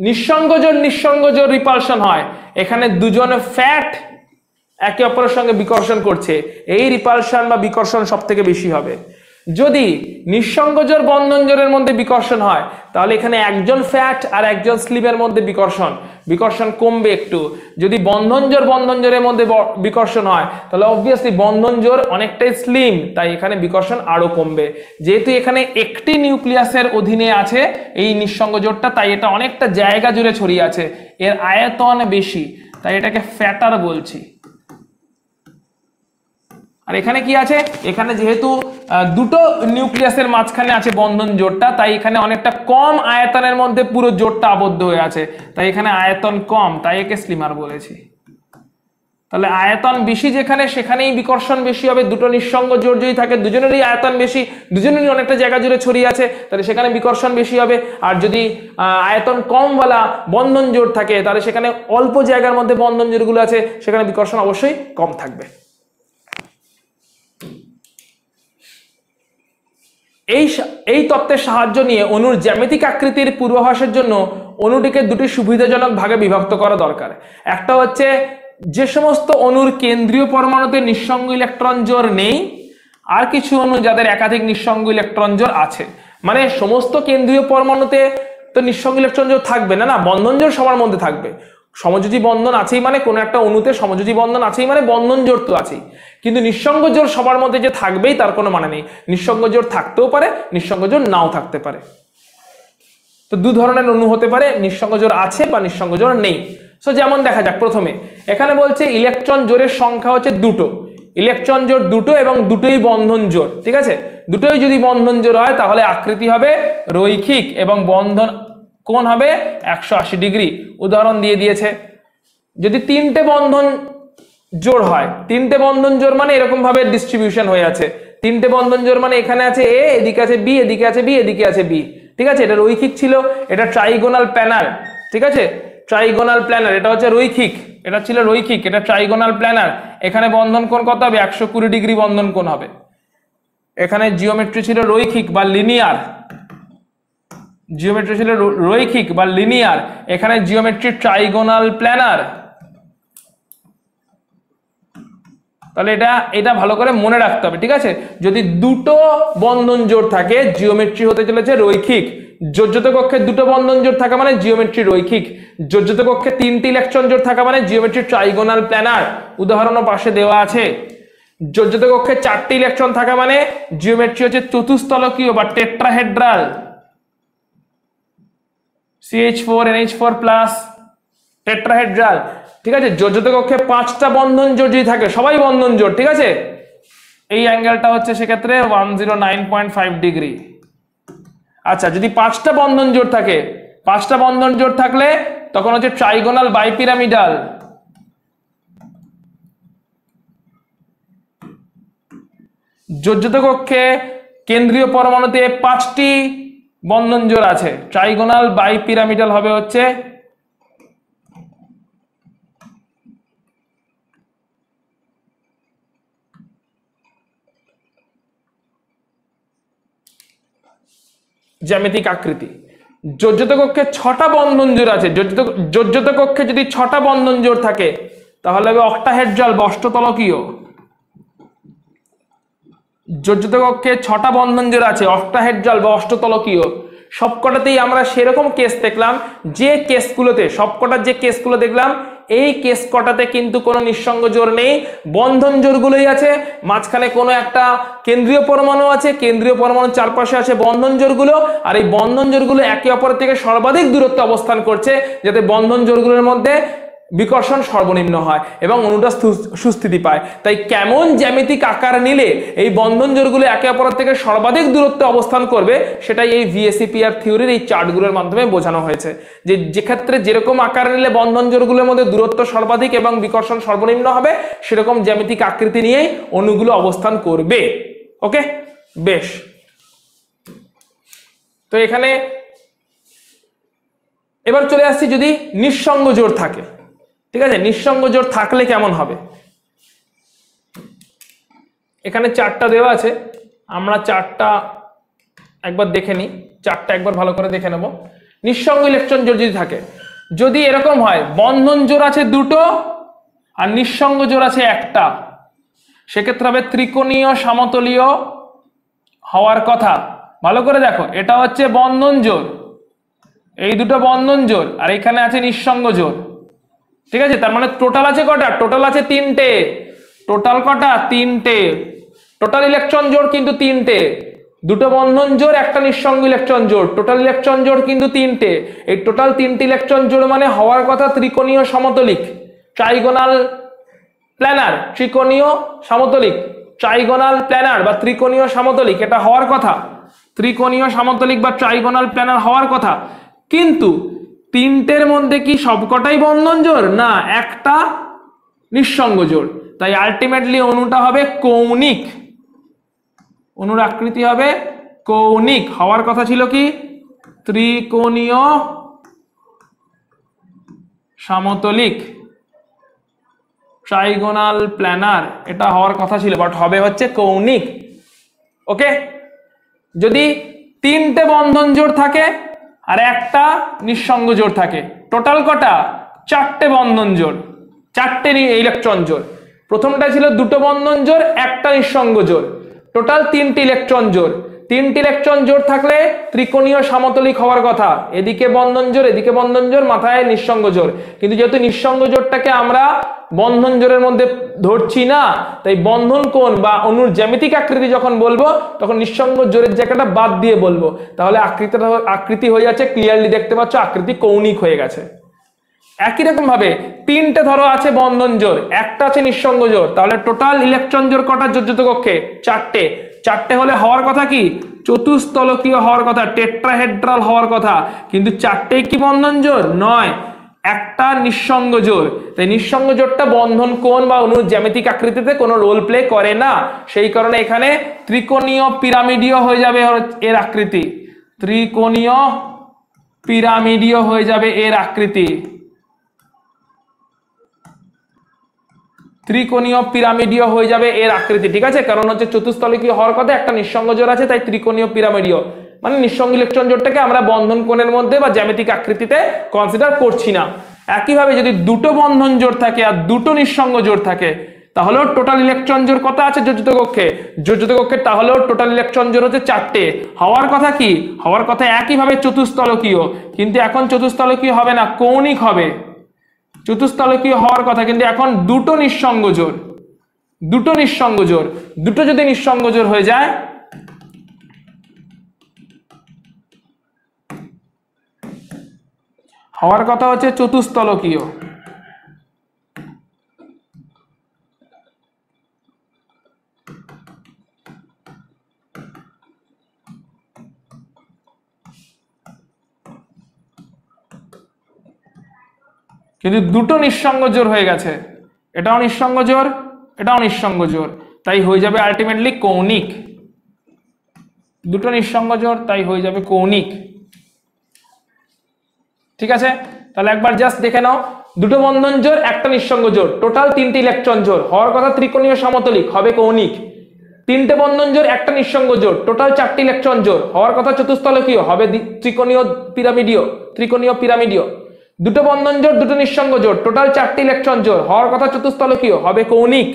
Speaker 1: নিঃসঙ্গ জোড় রিপালশন হয়, এখানে দুজন ফ্যাট একে অপরের সঙ্গে বিকর্ষণ করছে, এই রিপালশন বা বিকর্ষণ সব থেকে বেশি হবে। যদি নিঃসঙ্গ জোড় বন্ধন জোড়ের মধ্যে বিকর্ষণ হয়, তাহলে এখানে একজন ফ্যাট আর একজন স্লিমের মধ্যে বিকর্ষণ কমবে একটু। যদি বন্ধন জোড়ের মধ্যে বিকর্ষণ হয়, তাহলে অবভিয়াসলি বন্ধন জোড় অনেকটাই স্লিম, তাই এখানে বিকর্ষণ আরো কমবে। যেহেতু এখানে একটি নিউক্লিয়াসের অধীনে আছে এই নিঃসঙ্গ জোড়টা, তাই এটা অনেকটা জায়গা জুড়ে ছড়িয়ে আছে, এর আয়তন বেশি, তাই এটাকে ফ্যাটার বলছি। আর এখানে কি আছে, এখানে যেহেতু দুটো নিউক্লিয়াসের মাঝখানে আছে বন্ধন জোড়টা, তাই এখানে অনেকটা কম আয়তনের মধ্যে পুরো জোড়টা আবদ্ধ হয়ে আছে, তাই এখানে আয়তন কম, তাই একে স্লিমার বলেছি। তাহলে আয়তন বেশি যেখানে, সেখানেই বিকর্ষণ বেশি হবে। দুটো নিঃসঙ্গ জোড় যদি থাকে, দুজনেরই আয়তন বেশি, দুজনেরই অনেকটা জায়গা জুড়ে ছড়িয়ে আছে, তাহলে সেখানে বিকর্ষণ বেশি হবে। আর যদি আয়তন কম ওয়ালা বন্ধন জোড় থাকে, তাহলে সেখানে অল্প জায়গার মধ্যে বন্ধন জোড়গুলো আছে, সেখানে বিকর্ষণ অবশ্যই কম থাকবে। এই তত্ত্বের সাহায্য নিয়ে অণুর জ্যামিতিক আকৃতির পূর্বাভাসের জন্য অণুটিকে দুটি সুবিধাজনক ভাগে বিভক্ত করা দরকার। একটা হচ্ছে যে সমস্ত অণুর কেন্দ্রীয় পরমাণুতে নিঃসঙ্গ ইলেকট্রন জোড় নেই, আর কিছু অণু যাদের একাধিক নিঃসঙ্গ ইলেকট্রন জোড় আছে। মানে সমস্ত কেন্দ্রীয় পরমাণুতে তো নিঃসঙ্গ ইলেকট্রন জোড় থাকবে না, বন্ধন জোড় সবার মধ্যে থাকবে। সমযোজী বন্ধন আছেই মানে কোনো একটা অণুতে সমযোজী বন্ধন আছেই মানে বন্ধন জোড় তো আছেই, কিন্তু নিঃসঙ্গ জোড় সবার মধ্যে যে থাকবেই তার কোনো মানে নেই। নিঃসঙ্গ জোড় থাকতেও পারে, নিঃসঙ্গ জোড় নাও থাকতে পারে। তো দু ধরনের অণু হতে পারে, নিঃসঙ্গ জোড় আছে বা নিঃসঙ্গ জোড় নেই। সো যেমন দেখা যাক, প্রথমে এখানে বলছে ইলেকট্রন জোড়ের সংখ্যা হচ্ছে দুটো, ইলেকট্রন জোড় দুটো এবং দুটোই বন্ধন জোড়, ঠিক আছে। দুটোই যদি বন্ধন জোড় হয় তাহলে আকৃতি হবে রৈখিক এবং বন্ধন কোণ হবে 180 ডিগ্রি। উদাহরণ দিয়ে দিয়েছে। যদি তিনটে বন্ধন জোড় হয়, তিনটে বন্ধন জোড় মানে এরকম ভাবে ডিস্ট্রিবিউশন হয়ে আছে, তিনটে বন্ধন জোড় মানে এখানে আছে এ, এদিকে আছে বি, এদিকে আছে বি, এদিকে আছে বি, ঠিক আছে। এটা রৈখিক ছিল, এটা ট্রাইগোনাল প্ল্যানার, ঠিক আছে, ট্রাইগোনাল প্ল্যানার, এটা হচ্ছে রৈখিক, এটা ছিল রৈখিক, এটা ট্রাইগোনাল প্ল্যানার। এখানে বন্ধন কোণ কত হবে? 120 ডিগ্রি বন্ধন কোণ হবে। এখানে জিওমেট্রি ছিল রৈখিক বা লিনিয়ার, জিওমেট্রি ছিল রৈখিক বা লিনিয়ার, এখানে জিওমেট্রি ট্রাইগোনাল প্ল্যানার। তাহলে এটা ভালো করে মনে রাখতে হবে, ঠিক আছে। যদি দুটো বন্ধন জোড় থাকে জিওমেট্রি হতে চলেছে রৈখিক, যোজ্যত কক্ষে দুটো বন্ধন জোড় থাকা মানে জিওমেট্রি রৈখিক, যোজ্যত কক্ষে তিনটি ইলেকট্রন জোড় থাকা মানে জিওমেট্রি ট্রাইগোনাল প্ল্যানার। উদাহরণও পাশে দেওয়া আছে। যোজ্যত কক্ষে 4টি ইলেকট্রন থাকা মানে জিওমেট্রি হচ্ছে চতুস্তলকীয় বা tetrahedral, CH4 NH4 plus tetrahedral, ঠিক আছে। যোজ্যত কক্ষে 5টা বন্ধন জোড় যদি থাকে, সবাই বন্ধন জোড়, ঠিক আছে, এই অ্যাঙ্গেলটা হচ্ছে সেক্ষেত্রে 109.5 ডিগ্রি। আচ্ছা, যদি 5টা বন্ধন জোড় থাকে, 5টা বন্ধন জোড় থাকলে তখন হচ্ছে ট্রাইগোনাল বাইপিরামিডাল। যোজ্যত কক্ষে কেন্দ্রীয় পরমাণুতে 5টি বন্ধন জোড় আছে, ট্রাইগোনাল বাইপিরামিডাল হবে হচ্ছে জ্যামিতিক আকৃতি। যোজ্যত কক্ষে 6টা বন্ধন জোড় আছে, যোজ্যত কক্ষে যদি 6টা বন্ধন জোড় থাকে তাহলে হবে অক্টাহেড্রাল বা অষ্টতলকীয়। যোজ্যত কক্ষে 6টা বন্ধন জোড় আছে, অক্টাহেড্রাল বা অষ্টতলকীয়। সবকটাতেই আমরা সেরকম কেস দেখলাম, যে কেসগুলোতে সবকটার যে কেসগুলো দেখলাম এই কেস কটাতে কিন্তু কোনো নিঃসঙ্গ জোড় নেই, বন্ধন জোড়গুলোই আছে। মাঝখানে কোনো একটা কেন্দ্রীয় পরমাণু আছে, কেন্দ্রীয় পরমাণুর চারপাশে আছে বন্ধন জোড়গুলো, আর এই বন্ধন জোড়গুলো একে অপরের থেকে সর্বাধিক দূরত্বে অবস্থান করছে যাতে বন্ধন জোড়গুলোর মধ্যে বিকর্ষণ সর্বনিম্ন হয় এবং অণুটা সুস্থিতি পায়। তাই কেমন জ্যামিতিক আকার নিলে এই বন্ধন জোড়গুলো একে অপরের থেকে সর্বাধিক দূরত্বে অবস্থান করবে সেটাই এই VSEPR থিওরির এই চার্টগুলোর মাধ্যমে বোঝানো হয়েছে। যে ক্ষেত্রে যেরকম আকার নিলে বন্ধন জোড়গুলোর মধ্যে দূরত্ব সর্বাধিক এবং বিকর্ষণ সর্বনিম্ন হবে সেরকম জ্যামিতিক আকৃতি নিয়েই অণুগুলো অবস্থান করবে। ওকে, বেশ। তো এখানে এবার চলে আসছি যদি নিঃসঙ্গ জোড় থাকে, ঠিক আছে। নিঃসঙ্গ জোড় থাকলে কেমন হবে? এখানে চারটা দেওয়া আছে, আমরা চারটা একবার দেখে নিই, চারটা একবার ভালো করে দেখে নেব। নিঃসঙ্গ ইলেকট্রন জোড় যদি থাকে, যদি এরকম হয় বন্ধন জোড় আছে দুটো আর নিঃসঙ্গ জোড় আছে একটা, সেক্ষেত্রে হবে ত্রিকোণীয় সমতলীয় হওয়ার কথা। ভালো করে দেখো, এটা হচ্ছে বন্ধন জোড়, এই দুটো বন্ধন জোড়, আর এখানে আছে নিঃসঙ্গ জোড়, ঠিক আছে। তার মানে টোটাল আছে কটা? টোটাল আছে 3টে। টোটাল কটা? 3টে। টোটাল ইলেকট্রন জোড় কিন্তু 3টে, দুটো বন্ধন জোড় একটা নিঃসঙ্গ ইলেকট্রন জোড়, টোটাল ইলেকট্রন জোড় কিন্তু 3টে। এই টোটাল 3টে ইলেকট্রন জোড় মানে হওয়ার কথা ত্রিকোণীয় সমতলিক, ট্রাইগোনাল প্ল্যানার, ত্রিকোণীয় সমতলিক, ট্রাইগোনাল প্ল্যানার বা ত্রিকোণীয় সমতলিক, এটা হওয়ার কথা, ত্রিকোণীয় সমতলিক বা ট্রাইগোনাল প্ল্যানার হওয়ার কথা। কিন্তু 3টের মধ্যে কি সবকটাই বন্ধন জোড়? না, একটা নিঃসঙ্গ জোড়। তাই আলটিমেটলি অণুটা হবে কৌণিক, অণুর আকৃতি হবে কৌণিক। হওয়ার কথা ছিল কি ত্রিকোণীয় সমতলিক, ট্রাইগোনাল প্ল্যানার, এটা হওয়ার কথা ছিল, বাট হবে হচ্ছে কৌণিক। ওকে, যদি 3টে বন্ধন জোড় থাকে আর একটা নিঃসঙ্গ জোড় থাকে, টোটাল কটা? 4টে বন্ধন জোড়, 4টে ইলেকট্রন জোড়। প্রথমটা ছিল দুটো বন্ধন জোড় একটা নিঃসঙ্গ জোড়, টোটাল 3টে ইলেকট্রন জোড়। 3টে ইলেকট্রন জোড় থাকলে ত্রিকোণীয় সমতলিক হওয়ার কথা, এদিকে বন্ধন জোড় এদিকে বন্ধন জোড়, মাথায় নিঃসঙ্গ জোড়। কিন্তু যেহেতু নিঃসঙ্গ জোড়টাকে আমরা বন্ধন জোড়ের মধ্যে ধরছি না, তাই বন্ধন কোণ বা অণুর জ্যামিতিক আকৃতি যখন বলবো তখন নিঃসঙ্গ জোড়ের জায়গাটা বাদ দিয়ে বলবো, তাহলে আকৃতি হয়ে যাচ্ছে, ক্লিয়ারলি দেখতে পাচ্ছ আকৃতি কৌণিক হয়ে গেছে। একই রকম ভাবে তিনটে ধরো আছে বন্ধন জোড়, একটা আছে নিঃসঙ্গ জোড়, তাহলে টোটাল ইলেকট্রন জোড় কটা যোজ্যত কক্ষে? চারটে। চারটে হলে হওয়ার কথা কি? চতুস্তলকীয় হওয়ার কথা, টেট্রাহেড্রাল হওয়ার কথা, কিন্তু চারটেই কি বন্ধন জোড়? নয়, একটা নিঃসঙ্গ জোড়। তাই নিঃসঙ্গ জোড়টা বন্ধন কোণ বা অণুর জ্যামিতিক আকৃতিতে কোনো রোল প্লে করে না, সেই কারণে এখানে ত্রিকোণীয় পিরামিডীয় হয়ে যাবে এর আকৃতি, ত্রিকোণীয় পিরামিডীয় হয়ে যাবে এর আকৃতি, ত্রিকোণীয় পিরামিডীয় হয়ে যাবে এর আকৃতি। ঠিক আছে, কারণ হচ্ছে চতুস্তলকীয় হওয়ার কথা, একটা নিঃসঙ্গ জোড় আছে, তাই ত্রিকোণীয় পিরামিডীয়, মানে নিঃসঙ্গ ইলেকট্রন জোড়টাকে আমরা বন্ধন কোণের মধ্যে বা জ্যামিতিক আকৃতিতে কনসিডার করছি না। একইভাবে যদি দুটো বন্ধন জোড় থাকে আর দুটো নিঃসঙ্গ জোড় থাকে, তাহলেও টোটাল ইলেকট্রন জোড় কত আছে যোজ্যত কক্ষে? যোজ্যত কক্ষে তাহলেও টোটাল ইলেকট্রন জোড় হচ্ছে চারটে। হওয়ার কথা কি? হওয়ার কথা একইভাবে চতুস্তলকীয়, কিন্তু এখন চতুস্তলকীয় হবে না, কৌণিক হবে। চতুস্তলকীয় হওয়ার কথা, কিন্তু এখন দুটো নিঃসঙ্গ জোড়, দুটো নিঃসঙ্গ জোড়, দুটো যদি নিঃসঙ্গ জোড় হয়ে যায় হওয়ার কথা হচ্ছে চতুস্তলকীয়। কিন্তু দুটো নিঃসঙ্গ জোড় হয়ে গেছে, এটাও নিঃসঙ্গ জোড়, এটাও নিঃসঙ্গ জোড়, তাই হয়ে যাবে আলটিমেটলি কৌণিক। দুটো নিঃসঙ্গ জোড়, তাই হয়ে যাবে কৌণিক। ঠিক আছে, তাহলে একবার জাস্ট দেখে নাও, দুটো বন্ধন জোড়, একটা নিঃসঙ্গ জোড়, টোটাল তিনটে ইলেকট্রন জোড়, হওয়ার কথা ত্রিকোণীয় সমতলিক, হবে কৌণিক। তিনটে বন্ধন জোড়, একটা নিঃসঙ্গ জোড়, টোটাল চারটি ইলেকট্রন জোড়, হওয়ার কথা চতুস্তলকীয়, হবে ত্রিকোণীয় পিরামিডীয়, ত্রিকোণীয় পিরামিডীয়। দুটো বন্ধন জোড়, দুটো নিঃসঙ্গ জোড়, টোটাল চারটি ইলেকট্রন জোড়, হওয়ার কথা চতুস্তলকীয়, হবে কৌণিক।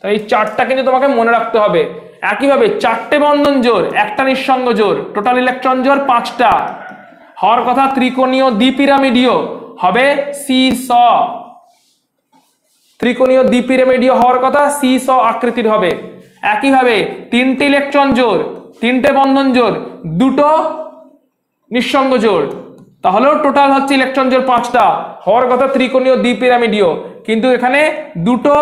Speaker 1: তাই এই চারটা কিন্তু তোমাকে মনে রাখতে হবে। একইভাবে চারটে বন্ধন জোড়, একটা নিঃসঙ্গ জোড়, টোটাল ইলেকট্রন জোড় পাঁচটা, হওয়ার কথা ত্রিকোণীয় দ্বিপিরামিডীয়, হবে সি-স। ত্রিকোণীয় দ্বিপিরামিডীয় হওয়ার কথা সি-স আকৃতির হবে। একইভাবে তিনটে ইলেকট্রন জোড়, তিনটে বন্ধন জোড়, দুটো নিঃসঙ্গ জোড়, তাহলেও টোটাল হচ্ছে ইলেকট্রন জোড় পাঁচটা, হওয়ার কথা ত্রিকোণীয় দ্বিপিরামিডীয়, কিন্তু এখানে দুটো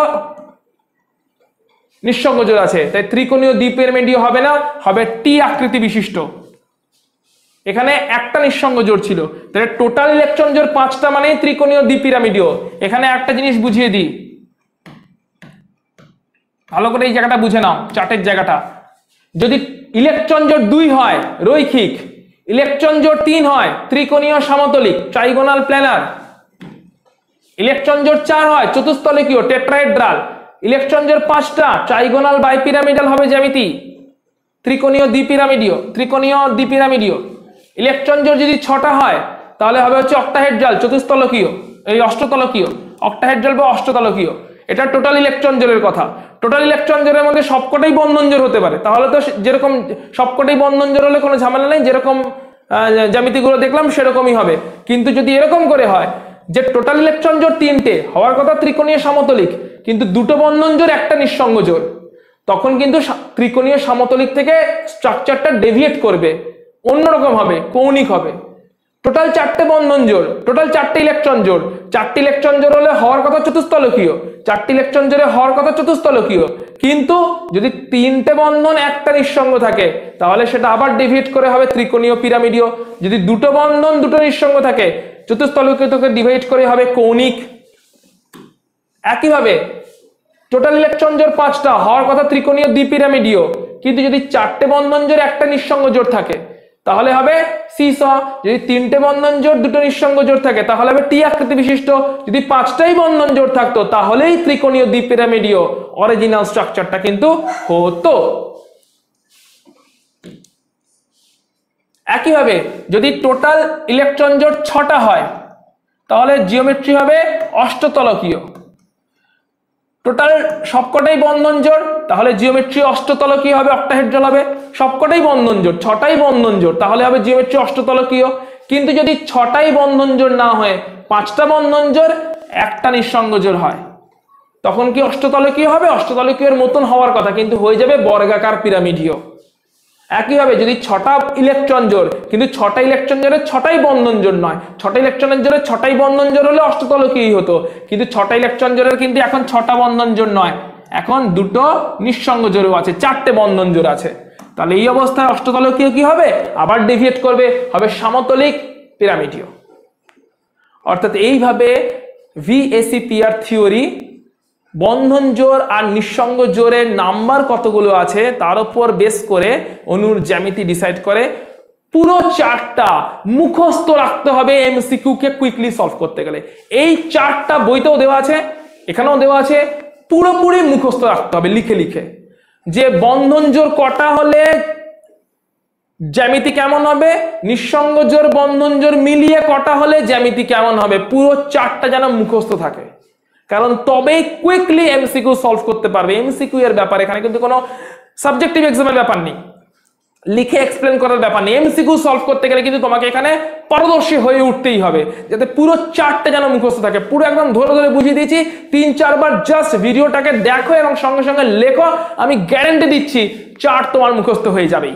Speaker 1: নিঃসঙ্গ জোড় আছে, তাই ত্রিকোণীয় দ্বিপিরামিডীয় হবে না, হবে টি আকৃতি বিশিষ্ট। এখানে একটা নিঃসঙ্গ জোড় ছিল, তাহলে টোটাল ইলেকট্রন জোড় পাঁচটা মানেই ত্রিকোণীয় দ্বিপিরামিডীয়। এখানে একটা জিনিস বুঝিয়ে দিই, ভালো করে এই জায়গাটা বুঝে নাও, চার্টের জায়গাটা। যদি ইলেকট্রন জোড় 2 হয় রৈখিক, ইলেকট্রন জোড় 3 হয় ত্রিকোণীয় সমতলিক, ট্রাইগোনাল প্ল্যানার, ইলেকট্রন জোড় 4 হয় চতুস্তলকীয়, টেট্রাহেড্রাল, ইলেকট্রন জোড় 5টা ট্রাইগোনাল বাইপিরামিডাল হবে জ্যামিতি, ত্রিকোণীয় দ্বিপিরামিডীয়, ত্রিকোণীয় দ্বিপিরামিডীয়। ইলেকট্রন জোড় যদি 6টা হয় তাহলে হবে হচ্ছে অক্টাহেড্রাল, চতুস্তলকীয়, এই অষ্টতলকীয়, অক্টাহেড্রাল বা অষ্টতলকীয়। এটা টোটাল ইলেকট্রন জোড়ের কথা। টোটাল ইলেকট্রন জোড়ের মধ্যে সবকটাই বন্ধন জোড় হতে পারে, তাহলে তো যেরকম সবকটাই বন্ধন জোড় হলে কোনো ঝামেলা নেই, যেরকম জ্যামিতিগুলো দেখলাম সেরকমই হবে। কিন্তু যদি এরকম করে হয় যে টোটাল ইলেকট্রন জোড় 3টে, হওয়ার কথা ত্রিকোণীয় সমতলিক, কিন্তু দুটো বন্ধন জোড়, একটা নিঃসঙ্গ জোড়, তখন কিন্তু ত্রিকোণীয় সমতলিক থেকে স্ট্রাকচারটা ডেভিয়েট করবে, অন্যরকম হবে, কৌণিক হবে। টোটাল 4টে বন্ধন জোড়, টোটাল 4টে ইলেকট্রন জোড়, 4টি ইলেকট্রন জোড় হলে হওয়ার কথা চতুস্তলকীয়, 4টি ইলেকট্রন জোড়ে হওয়ার কথা চতুস্তলকীয়, কিন্তু যদি 3টে বন্ধন, একটা নিঃসঙ্গ থাকে তাহলে সেটা আবার ডেভিয়েট করে হবে ত্রিকোণীয় পিরামিডীয়। যদি দুটো বন্ধন, দুটো নিঃসঙ্গ থাকে, চতুস্তলকীয় থেকে ডিভাইড করে হবে কৌণিক। একইভাবে টোটাল ইলেকট্রন জোড় 5টা, হওয়ার কথা ত্রিকোণীয় দ্বিপিরামিডীয়, কিন্তু যদি 4টে বন্ধন জোড়, একটা নিঃসঙ্গ জোড় থাকে তাহলে হবে সি-স। যদি 3টে বন্ধন জোড়, দুটো নিঃসঙ্গ জোড় থাকে তাহলে হবে টি আকৃতি বিশিষ্ট। যদি 5টাই বন্ধন জোড় থাকতো তাহলেই ত্রিকোণীয় দ্বিপিরামিডীয় অরিজিনাল স্ট্রাকচারটা কিন্তু হতো। একইভাবে যদি টোটাল ইলেকট্রন জোড় 6টা হয় তাহলে জিওমেট্রি হবে অষ্টতলকীয়। টোটাল সবকটাই বন্ধন জোড়, তাহলে জিওমেট্রি অষ্টতলকীয় হবে, অক্টাহেড্রাল হবে। সবকটাই বন্ধন জোড়, 6টাই বন্ধন জোড়, তাহলে হবে জিওমেট্রি অষ্টতলকীয়। কিন্তু যদি 6টাই বন্ধন জোড় না হয়ে 5টা বন্ধন জোড়, একটা নিঃসঙ্গ জোড় হয়, তখন কি অষ্টতলকীয় হবে? অষ্টতলকীয়ের মতন হওয়ার কথা, কিন্তু হয়ে যাবে বর্গাকার পিরামিডীয়। একইভাবে যদি 6টা ইলেকট্রন জোড়, কিন্তু 6টা ইলেকট্রন জোড়ে 6টাই বন্ধন জোড় নয়, 6টা ইলেকট্রনের জোড়ে 6টাই বন্ধন জোড় হলে অষ্টতলকীয় হতো, কিন্তু 6টা ইলেকট্রন জোড়ের কিন্তু এখন 6টা বন্ধন জোড় নয়, এখন দুটো নিঃসঙ্গ জোড়ও আছে, 4টে বন্ধন জোড় আছে। তাহলে এই অবস্থায় অষ্টতলকীয় কি হবে? আবার ডেভিয়েট করবে, হবে সমতলিক পিরামিডীয়। অর্থাৎ এইভাবে VACPR থিওরি বন্ধন জোড় আর নিঃসঙ্গ জোড়ের নাম্বার কতগুলো আছে তার উপর বেস করে অণুর জ্যামিতি ডিসাইড করে। পুরো চার্টটা মুখস্থ রাখতে হবে এমসিকিউ কে কুইকলি সলভ করতে গেলে। এই চার্টটা বইতেও দেওয়া আছে, এখানেও দেওয়া আছে, পুরোপুরি মুখস্থ রাখতে হবে লিখে লিখে, যে বন্ধন জোড় কটা হলে জ্যামিতি কেমন হবে, নিঃসঙ্গ জোড় বন্ধন জোড় মিলিয়ে কটা হলে জ্যামিতি কেমন হবে, পুরো চার্টটা যেন মুখস্থ থাকে, কারণ তবেই কুইকলি এমসিকিউ সলভ করতে পারবে। এমসিকিউ এর ব্যাপার এখানে কিন্তু কোনো সাবজেক্টিভ এক্সামের ব্যাপার নেই, লিখে এক্সপ্লেন করার ব্যাপার নেই। এমসিকিউ সলভ করতে গেলে কিন্তু তোমাকে এখানে পারদর্শী হয়ে উঠতেই হবে, যাতে পুরো চার্টটা যেন মুখস্থ থাকে। পুরো একদম ধরে ধরে বুঝিয়ে দিয়েছি, 3-4 বার জাস্ট ভিডিওটাকে দেখো এবং সঙ্গে সঙ্গে লেখো, আমি গ্যারান্টি দিচ্ছি চার্ট তোমার মুখস্থ হয়ে যাবেই।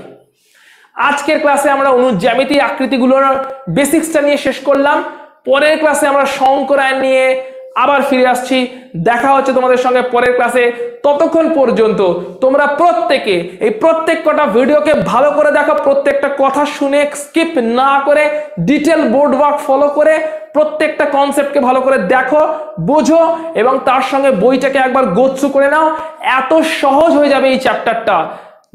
Speaker 1: আজকের ক্লাসে আমরা অণুর জ্যামিতি আকৃতিগুলোর বেসিক্সটা নিয়ে শেষ করলাম। পরের ক্লাসে আমরা সংকরায়ন নিয়ে আবার ফিরে আসছি। দেখা হচ্ছে তোমাদের সঙ্গে পরের ক্লাসে। ততক্ষণ পর্যন্ত তোমরা প্রত্যেকে এই প্রত্যেক কটা ভিডিওকে ভালো করে দেখো, প্রত্যেকটা কথা শুনে স্কিপ না করে ডিটেল বোর্ড ওয়ার্ক ফলো করে প্রত্যেকটা কনসেপ্টকে ভালো করে দেখো, বোঝো এবং তার সঙ্গে বইটাকে একবার গো থ্রু করে নাও। এত সহজ হয়ে যাবে এই চ্যাপ্টারটা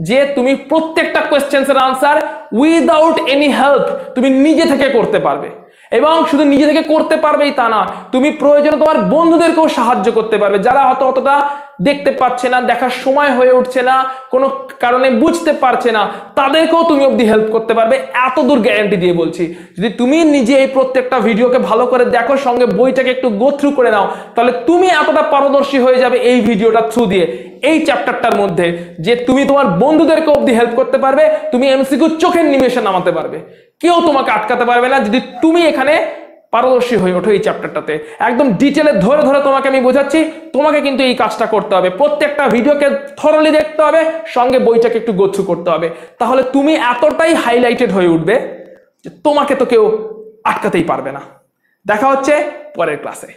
Speaker 1: যে তুমি প্রত্যেকটা কোয়েশ্চেন্সের আনসার উইদাউট এনি হেল্প তুমি নিজে থেকে করতে পারবে। এবং শুধু নিজে থেকে করতে পারবেই তা না, তুমি প্রয়োজনে তোমার বন্ধুদেরকেও সাহায্য করতে পারবে, যারা হয়তো অতটা দেখতে পাচ্ছে না, দেখার সময় হয়ে উঠছে না, কোনো কারণে বুঝতে পারছে না, তাদেরকেও তুমি অবধি হেল্প করতে পারবে। এত দূর গ্যারান্টি দিয়ে বলছি। যদি তুমি নিজে এই প্রত্যেকটা ভিডিওকে ভালো করে দেখো, সঙ্গে বইটাকে একটু গো থ্রু করে নাও, তাহলে তুমি এতটা পারদর্শী হয়ে যাবে এই ভিডিওটা থ্রু দিয়ে, এই চ্যাপ্টারটার মধ্যে, যে তুমি তোমার বন্ধুদেরকে অবধি হেল্প করতে পারবে, তুমি এমসিকিউ চোখের নিমেষে নামাতে পারবে, কেউ তোমাকে আটকাতে পারবে না যদি তুমি এখানে পারদর্শী হয়ে ওঠো এই চ্যাপ্টারটাতে। একদম ডিটেলে ধরে ধরে তোমাকে আমি বোঝাচ্ছি, তোমাকে কিন্তু এই কাজটা করতে হবে। প্রত্যেকটা ভিডিওকে থরলি দেখতে হবে, সঙ্গে বইটাকে একটু গো থ্রু করতে হবে, তাহলে তুমি এতটাই হাইলাইটেড হয়ে উঠবে যে তোমাকে তো কেউ আটকাতেই পারবে না। দেখা হচ্ছে পরের ক্লাসে।